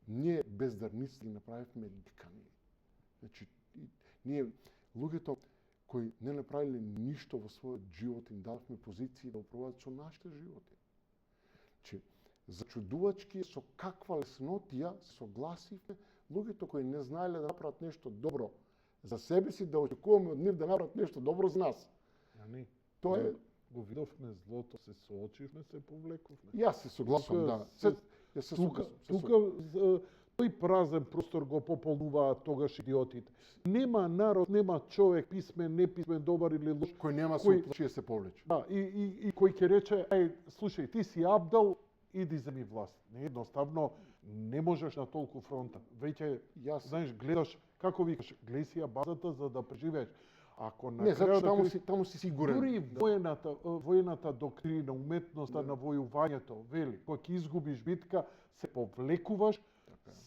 Ние бездарници ги направивме декани. Значи, ние луѓето кои не направиле ништо во својот живот, им дававме позиции да управуваат со нашите животи. Че зачудувачки со каква леснотија се согласивме луѓето кои не знаеле да направат нешто добро за себе си, да очекуваме од нив да направат нешто добро за нас. Тоа е... Го видовме злото, се соочивме, се повлековме. Јас се согласувам, да. Тука тој празен простор го пополнуваат тогаш идиотите. Нема народ, нема човек, писмен, неписмен, добар или лош, кој нема со чие се повлече. Да, и кој ќе рече, слушај, ти си Абдал, иди земи власт. Не, едноставно не можеш на толку фронта. Веќе, знаеш, гледаш, како викаш, гледај си ја базата за да преживееш. Ако на крајот таму си сигурен. Дури воената доктрина, уметноста на војувањето, вели, кога ќе изгубиш битка, се повлекуваш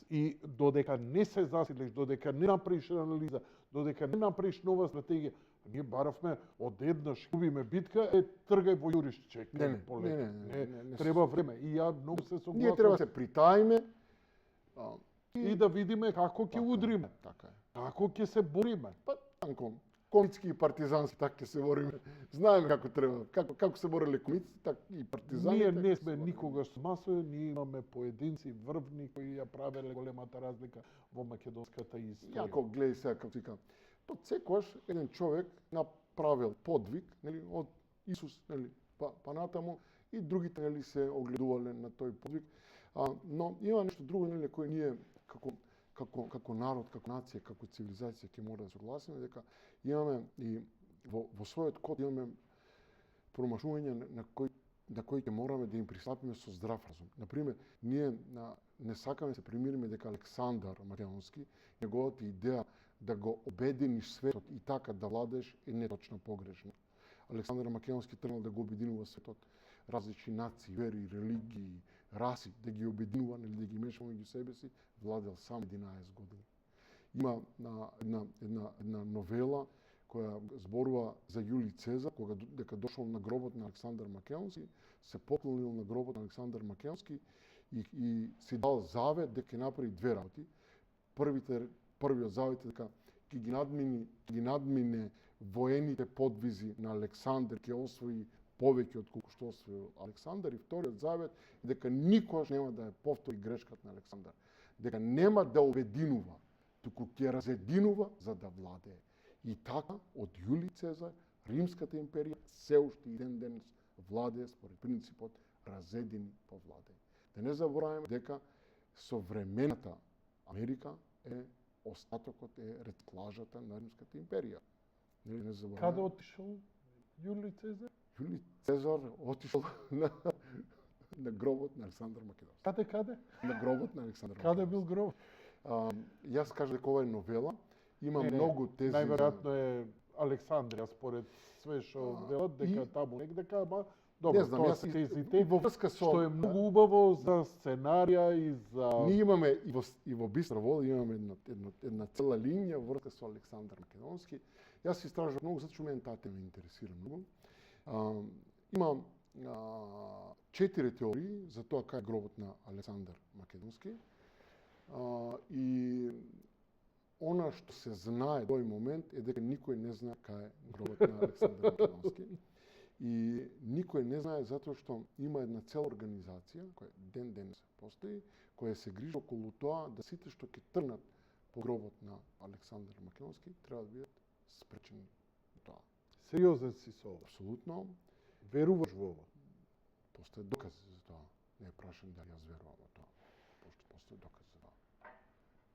и додека не се засилиш, додека не направиш анализа, додека не направиш нова стратегија, ние баравме одеднаш губиме битка, тргај во јуриш, чекај полека. Не, треба време. И ја многу се согласувам. Ние треба да се притаиме и да видиме како ќе удриме. Така е. Како ќе се бориме. Па танко, комитски и партизански така ќе се бориме. Знаеме како треба, како се бореле комитци, така и партизани. Ние не сме никогаш масови, ние имаме поединци врвни кои ја правеле големата разлика во македонската историја. Јако гледај сега како ти кажам. Тоа секогаш еден човек направил подвиг, нели, од Исус, нели, па натаму и другите, нели, се огледувале на тој подвиг. Но има нешто друго, нели, кој ние како народ, како нација, како цивилизација ќе мора да согласиме дека имаме и во својот код имаме промашување на кои ќе мораме да им пристапиме со здрав разум. Например, ние не сакаме да се примириме дека Александар Македонски, неговата идеја да го обединиш светот и така да владееш е неточно, погрешно. Александар Македонски тргнал да го обединува светот, различни нации, вери, религии, раси, да ги обединува, или да ги меша меѓу себе си, владел сам 11 години. Има една новела која зборува за Јулиј Цезар, кога дека дошол на гробот на Александар Македонски, се поклонил на гробот на Александар Македонски и си дал завет дека ќе направи две работи. Првиот завет е дека ќе ги надмине воените подвизи на Александар, ќе освои повеќе од колку што освоил Александар, и вториот завет е дека никогаш нема да ја повтори грешката на Александар, дека нема да обединува, туку ќе разединува за да владее. И така од Јулиј Цезар Римската империја се уште и ден денес владее според принципот разедини по владее. Да не забораваме дека современата Америка е остатокот, е рециклажата на Римската империја. Не забораваме. Каде отишол Јулиј Цезар? Јулиј Цезар отишол на гробот на Александар Македонски. Каде? На гробот на Александар Македонски. Каде бил гроб? Јас кажа дека ова е новела. Има многу тези. Најверојатно е Александрија, според све што велат, дека таму некдека, ама добро, не знам, тоа се тезите, во врска со што е многу убаво за сценарија и за... Ние имаме и во Бистра вода имаме една цела линија во врска со Александар Македонски. Јас истражувам многу, затоа што мене таа тема ме интересира многу. Има 4 теории за тоа кај е гробот на Александар Македонски. И она што се знае до тој момент е дека никој не знае кај е гробот на Александар Македонски. И никој не знае затоа што има една цела организација која ден денес постои, која се грижи околу тоа да сите што ќе тргнат по гробот на Александар Македонски треба да бидат спречени од тоа. Сериозен си со ова. Апсолутно. Веруваш во ова? Постои доказ за тоа. Не е прашам дали јас верувам во тоа. Пошто постои доказ за тоа.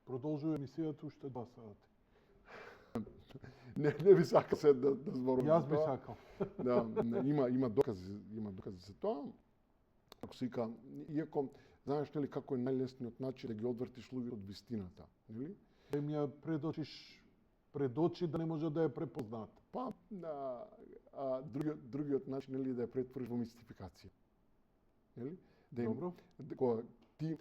Продолжува емисијата уште 2 сати. Не би сакал се да зборувам. Јас би сакал. Да, има докази за тоа. Ако се вика, иако знаеш ли како е најлесниот начин да ги одвртиш луѓето од вистината, нели? Да им ја предочиш пред очи да не може да ја препознаат. Па, другиот начин нели да ја претвориш во мистификација. Нели? Добро. Кога ти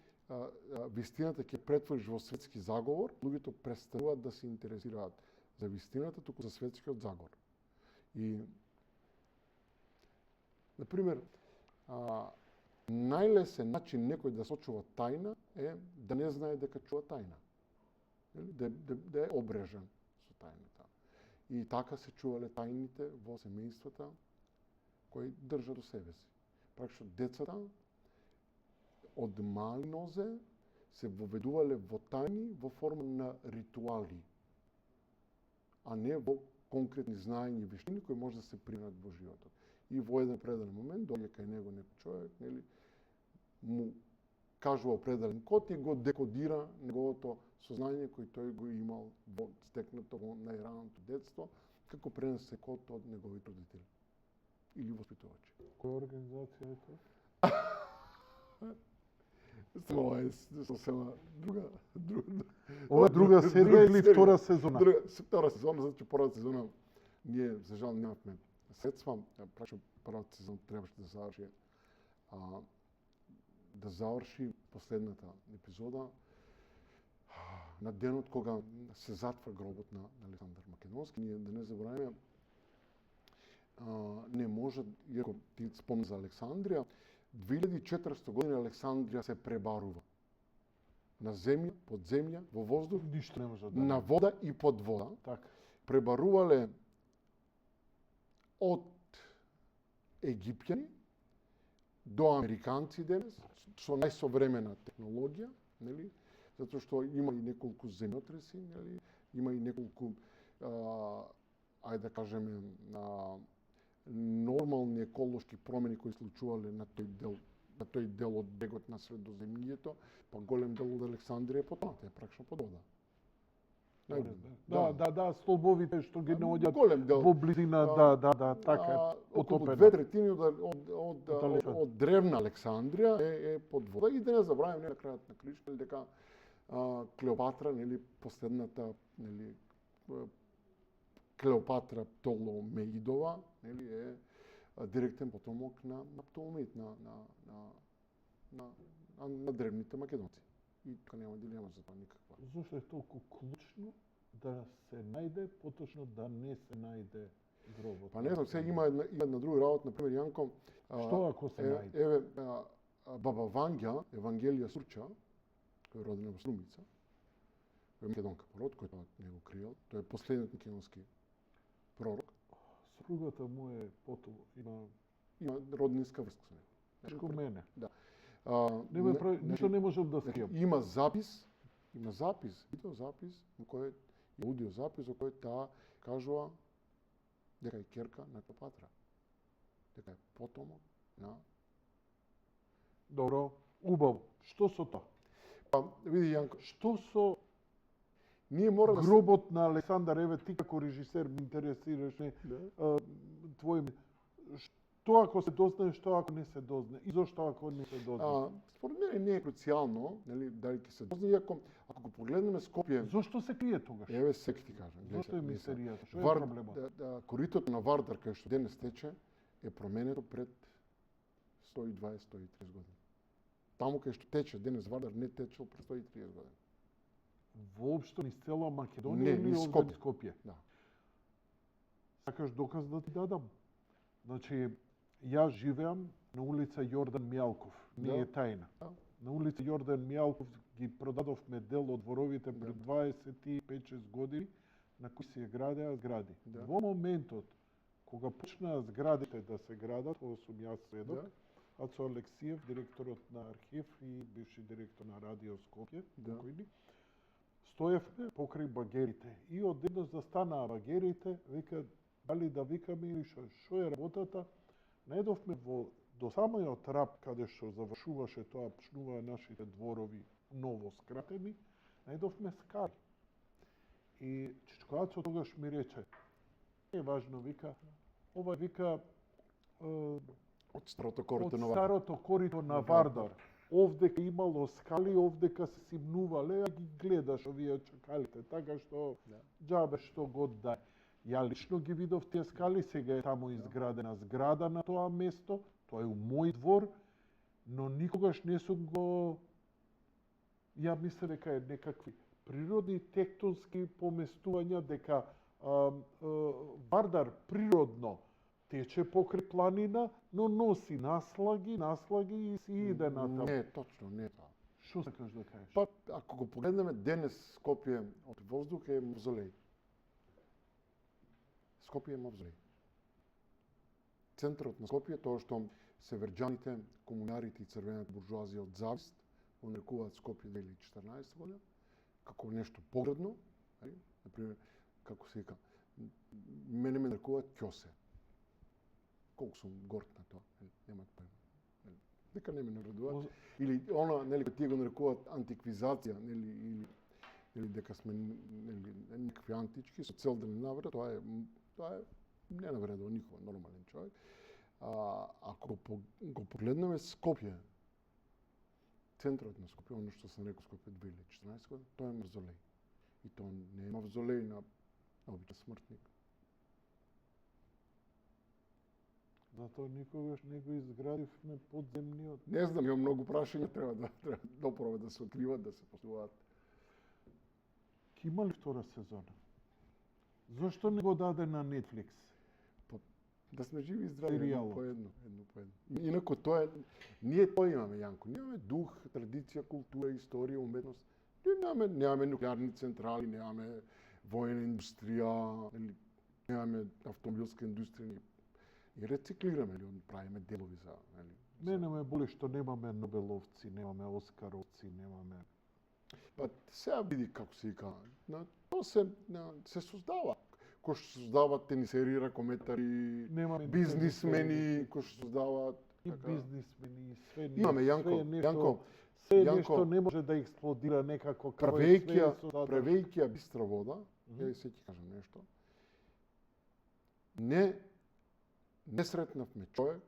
вистината ќе претвориш во светски заговор, луѓето престануваат да се интересираат за вистината, туку за светскиот заговор. И на пример, најлесен начин некој да сочува тајна е да не знае дека чува тајна. Да е обрежан со тајната. И така се чувале тајните во семејствата кои држат до себе си. Пракшно децата од мали нозе се воведувале во тајни во форма на ритуали, а не во конкретни знаења и вештини кои може да се применат во животот. И во еден определен момент доаѓа кај него некој човек, нели, му кажува определен код и го декодира неговото сознање кој тој го имал во стекнато во најраното детство, како пренесе код од неговите родители или воспитувачи. Која организација е тоа? Ова е сосема друга. Ова е друга серија или втора сезона? Втора сезона, значи првата сезона ние за жал немавме средства. Прашно првата сезона требаше да заврши последната епизода на денот кога се затвора гробот на Александар Македонски. Ние да не забораваме, не може, иако ти спомна за Александрија, 2400 години Александрија се пребарува. На земја, под земја, во воздух, Ништо не може да на вода и под вода. Така. Пребарувале од египјани до американци денес, со најсовремена технологија, нели? Затоа што има и неколку земјотреси, нели? Има и неколку, ајде да кажеме, нормални еколошки промени кои случувале на тој дел од бегот на Средоземјието, па голем дел од Александрија е потонат, е пракшно под вода. Да, столбовите што ги наоѓаат голем дел во близина, така е, околу потопено. 2/3 од древна Александрија е под вода. И да не забравим на крајот на кришта дека Клеопатра, нели, последната, нели, Клеопатра Птоломеидова, нели, е директен потомок на Птоломеид, на древните македонци. И така нема дилема за тоа никаква. Зошто е толку клучно да се најде, поточно да не се најде гробот? Па не знам, сега има една друга работа, например, Јанко. Што ако се најде? Еве, баба Вангја, Евангелија Сурча, кој е родена во Струмица, кој е македонка пород, кој тоа не го криел, тој е последниот македонски пророк. Сругата му е потово, Има роднинска врска со него. Како мене. Да. Ништо не можам да скријам. Има запис, видеозапис, аудиозапис, во кој таа кажува дека е ќерка на Клеопатра. Дека е потомок на... Добро, убаво. Што со тоа? Па, види, Јанко, Што со ние мора да гробот на Александар? Еве, ти како режисер ме интересираш, твој... Што ако се дознае, што ако не се дознае? И зошто ако не се дознае? Според мене не е круцијално, нели, дали ќе се дознае, иако ако го погледнеме Скопје, Зошто се крие тогаш? еве сега ти кажам. Зошто е мистеријата? Што е Вар, проблемот? коритото на Вардар кај што денес тече е променето пред 120-130 години. Таму кај што тече денес Вардар не течел пред 130 години. Воопшто низ цела Македонија Не, или низ овде Скопје. Скопје? Да. Сакаш доказ да ти дадам? Значи, Јас живеам на улица Јордан Мјалков. Не е тајна. Да. На улица Јордан Мјалков ги продадовме дел од дворовите пред 25-6 години на кои се градеа згради. Да. Во моментот кога почнаа зградите да се градат, ова сум јас сведок, Ацо Алексиев, директорот на архив и бивши директор на Радио Скопје, покојни, стоевме покрај багерите и одеднаш застанаа багерите, вика дали да викаме или што е работата. Најдовме до самиот раб каде што завршуваше тоа, почнуваа нашите дворови ново скратени, најдовме скари. И Чичко Ацо тогаш ми рече, не е важно, вика, ова вика Од старото корито од на Вардар. старото корито на Вардар. Овдека имало скали, овдека се симнувале, а ги гледаш овие чакалите, така што џабе што год дај. Ја лично ги видов тие скали, сега е таму изградена зграда на тоа место, тоа е у мој двор, но никогаш не сум го... Ја мислам дека е некакви природни тектонски поместувања, дека Вардар природно тече покрај планина, но носи наслаги и си иде натаму. Не, точно, не е тоа. Што сакаш да кажеш? Па, ако го погледнеме денес Скопје од воздух е мавзолеј. Скопје е мавзолеј. Центарот на Скопје, тоа што северџаните, комунарите и црвената буржуазија од завист го нарекуваат Скопје 2014 година, како нешто погредно, например, како се вика, мене ме нарекуваат ќосе. Колку сум горд на тоа, немаат појма. Дека не ме наредуваат. Или она, нели, тие го нарекуваат антиквизација, нели, или дека сме нели некакви антички со цел да не навредат, тоа е не навредува никој нормален човек. Ако го погледнеме Скопје, центарот на Скопје, оно што се нарекува Скопје 2014 година, тоа е мавзолеј. И тоа не е мавзолеј на обичен смртник. Затоа никогаш не го изградивме подземниот. Не знам, имам многу прашања, треба допробе да се откриват, да се постуваат. Ке има ли втора сезона? Зошто не го даде на Netflix? Да сме живи и здрави, Серијалот. едно по едно. Инако тоа е, ние тоа имаме, Јанко. Ние имаме дух, традиција, култура, историја, уметност. Ние немаме нуклеарни централи, немаме војна индустрија, немаме автомобилска индустрија. И рециклираме, правиме делови за... Мене ме боли што немаме Нобеловци, немаме Оскаровци, немаме... Па сега види како се вика, тоа се создава. Кој што создаваат тенисери, ракометари, Немаме бизнисмени, кој што создаваат... И бизнисмени, и све Имаме, Јанко, Све нешто не може да експлодира некако како правејќи бистра вода, се ќе кажам нешто. Не сретнавме човек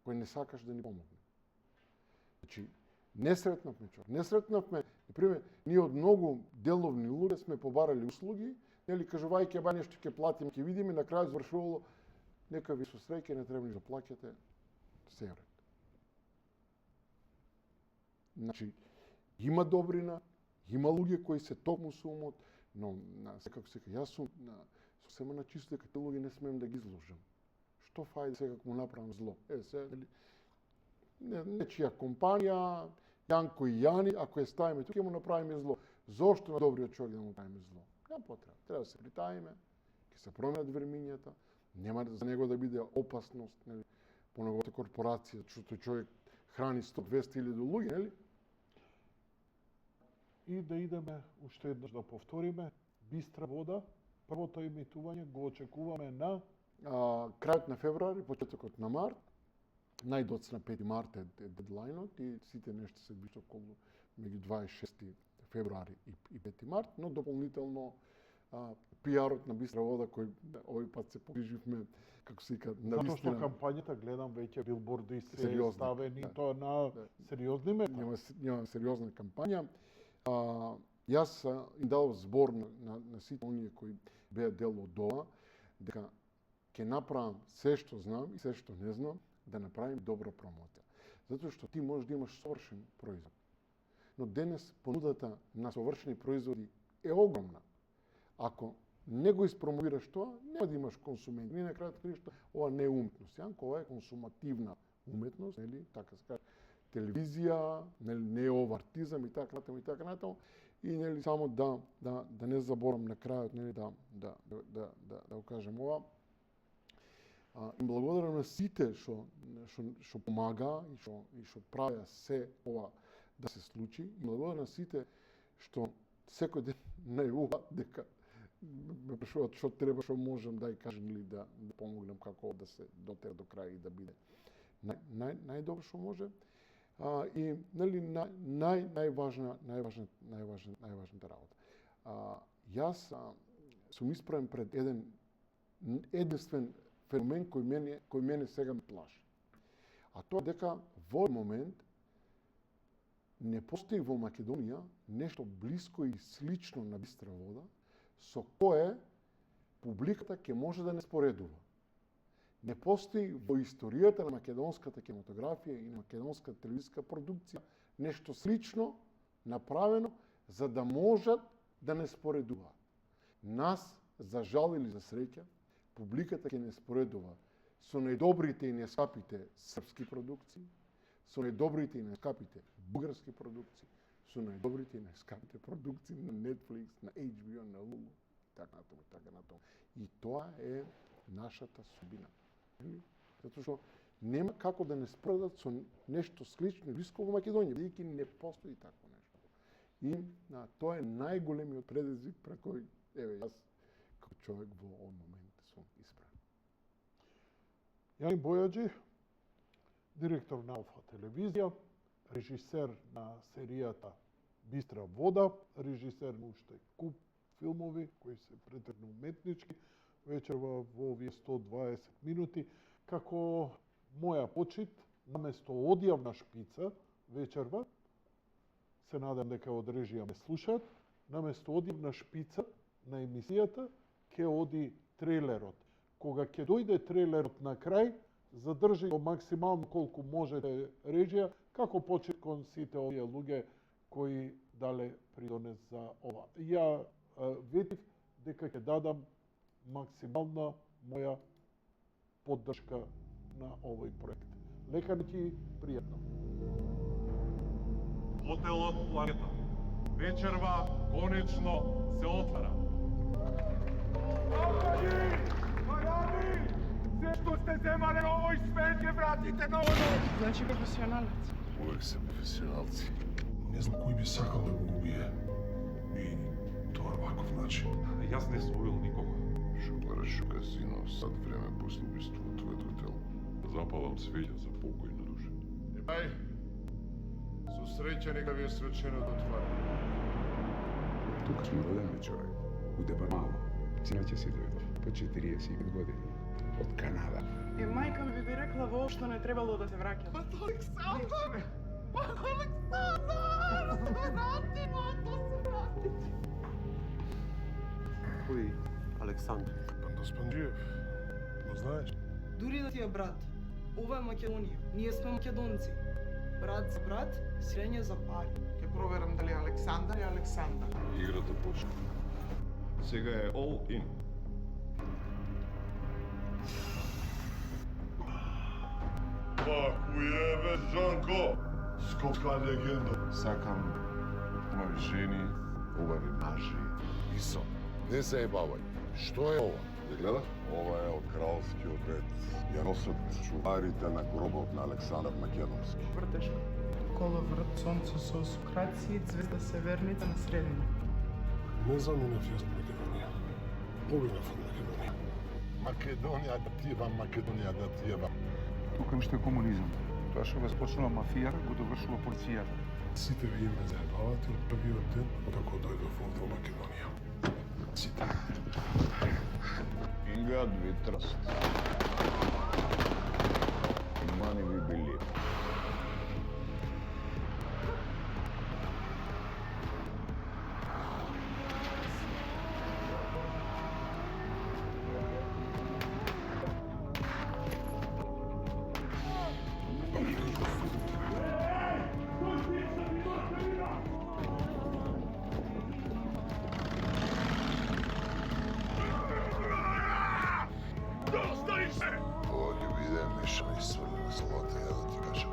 кој не сакаш да ни помогне. Значи, не сретнавме човек. Не сретнавме, например, ние од многу деловни луѓе сме побарали услуги, нели кажувајќи ба нешто ќе платиме, ќе видиме, на крај завршувало нека ви со среќа, не треба ни да плаќате, се е ред. Значи, има добрина, има луѓе кои се токму со умот, но секако се јас сум сосема на чисто дека тие луѓе не смеем да ги изложам. Што фајде сега кога му направам зло? Нечија компанија, Јанко и Јани, ако ја ставиме тука, ќе му направиме зло. Зошто на добриот човек да му правиме зло? Нема потреба. Треба да се притаиме, ќе се променат времињата, нема за него да биде опасност, нели, по неговата корпорација, што човек храни 100-200 илјади луѓе, нели? И да идеме уште еднаш да повториме, бистра вода, првото емитување го очекуваме на крајот на февруари, почетокот на март, најдоцна 5 март е дедлајнот и сите нешто се движат околу меѓу 26 февруари и 5 март, но дополнително пиарот на бистра вода кој овој пат се погриживме, како се вика, на Затоа што вистина. кампањата гледам веќе билборди се Сериозни, ставени да. тоа на сериозни мета. Има сериозна кампања. Јас им дадов збор на сите оние кои беа дел од ова, дека ќе направам се што знам и се што не знам, да направим добра промоција. Затоа што ти можеш да имаш совршен производ. Но денес понудата на совршени производи е огромна. Ако не го испромовираш тоа, нема да имаш консументи. Ние на крајот краишта ова не е уметност, Јанко, ова е консумативна уметност, нели, така се кажа, телевизија, нели, не е ова артизам и така натаму и така натаму. И нели само да не заборам на крајот, нели, да го кажем ова. Им благодарам на сите што помага и што правеа се ова да се случи. И благодарам на сите што секој ден најавуваат дека ме прашуваат што треба, што можам да ја кажем или да помогнем како да се дотера до крај и да биде најдобро што може. И нели најважната работа. Јас сум исправен пред единствен феномен кој мене сега ме плаши. А тоа дека во овој момент не постои во Македонија нешто блиско и слично на Бистра вода, со кое публиката ќе може да не споредува. Не постои во историјата на македонската кинематографија и на македонската телевизиска продукција нешто слично направено за да можат да не споредуваат. Нас, за жал или за среќа, публиката ќе не споредува со најдобрите и најскапите српски продукции, со најдобрите и најскапите бугарски продукции, со најдобрите и најскапите продукции на Netflix, на HBO, на Hulu, така натаму. И тоа е нашата судбина. Затоа што нема како да не споредат со нешто слично и блиско во Македонија, бидејќи не постои такво нешто. И тоа е најголемиот предизвик пред кој јас како човек во овој момент сум исправен. Јани Бојаджи, директор на Алфа телевизија, режисер на серијата Бистра вода, режисер на уште куп филмови кои се претежно уметнички, вечерва во овие 120 минути, како моја почит, наместо одјавна шпица, вечерва, се надам дека од режија ме слушаат, наместо одјавна шпица на емисијата, ќе оди трейлерот. Кога ќе дојде трейлерот на крај, задржи го максимално колку можете режија, како почит кон сите овие луѓе кои дале придонес за ова. Ја ветив дека ќе дадам максимална моја поддршка на овој проект. Лека ноќ, пријатно. Хотелот Планета. Вечерва конечно се отвара. Албани! Мараби! Се што сте земале овој свет ќе вратите на оно! Значи професионалец. Uvek se profesionalci. Ne znam koji bi sakal da ga ubije. I to na ovakav način. Јас не сум убил никого. Шугараш у казино, sad vreme posle ubistva u tvoj hotel. Запалам свеќа за покој на душа. Ай, susreće neka vi je srećeno do tvara. Тук сме родени човек. У Депармало. Синаќе си дојдов по 45 години. Од Канада. Мајка ми би рекла воопшто не требало да се враќам. Александр! Александр! Vrati, mato se vrati! Кој Александр? Спанджиев, го знаеш? Дури да ти е брат, ова е Македонија. Ние сме македонци. Брат за брат, сирење за пари. Ќе проверам дали Александар е Александар. Играта почна. Сега е all in. Па, уебе, Жанко! Скопска легенда. Сакам убави жени, убави мажи. Исо, не се ебавај. Што е ова? Ја гледаш? Ова е од кралскиот ред. Ја носат чуварите на гробот на Александар Македонски. Вртешко. Коловрт, сонце со сукраци, звезда северница на средина. Не заминав јас Македонија. Побинав од Македонија. Македонија да ти ебам, Македонија да ти ебам. Тука уште е комунизам. Тоа што го започнала мафијата, го довршува полицијата. Сите вие ме заебавате од првиот ден, како дојдов овде во Македонија. Сите. In God we trust. In money we believe. naša iscrvljena zlota, ja da ti kažem.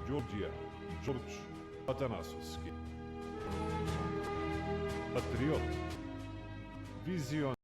Đurđija, Đurđ Atanasovski. Patriot, vizion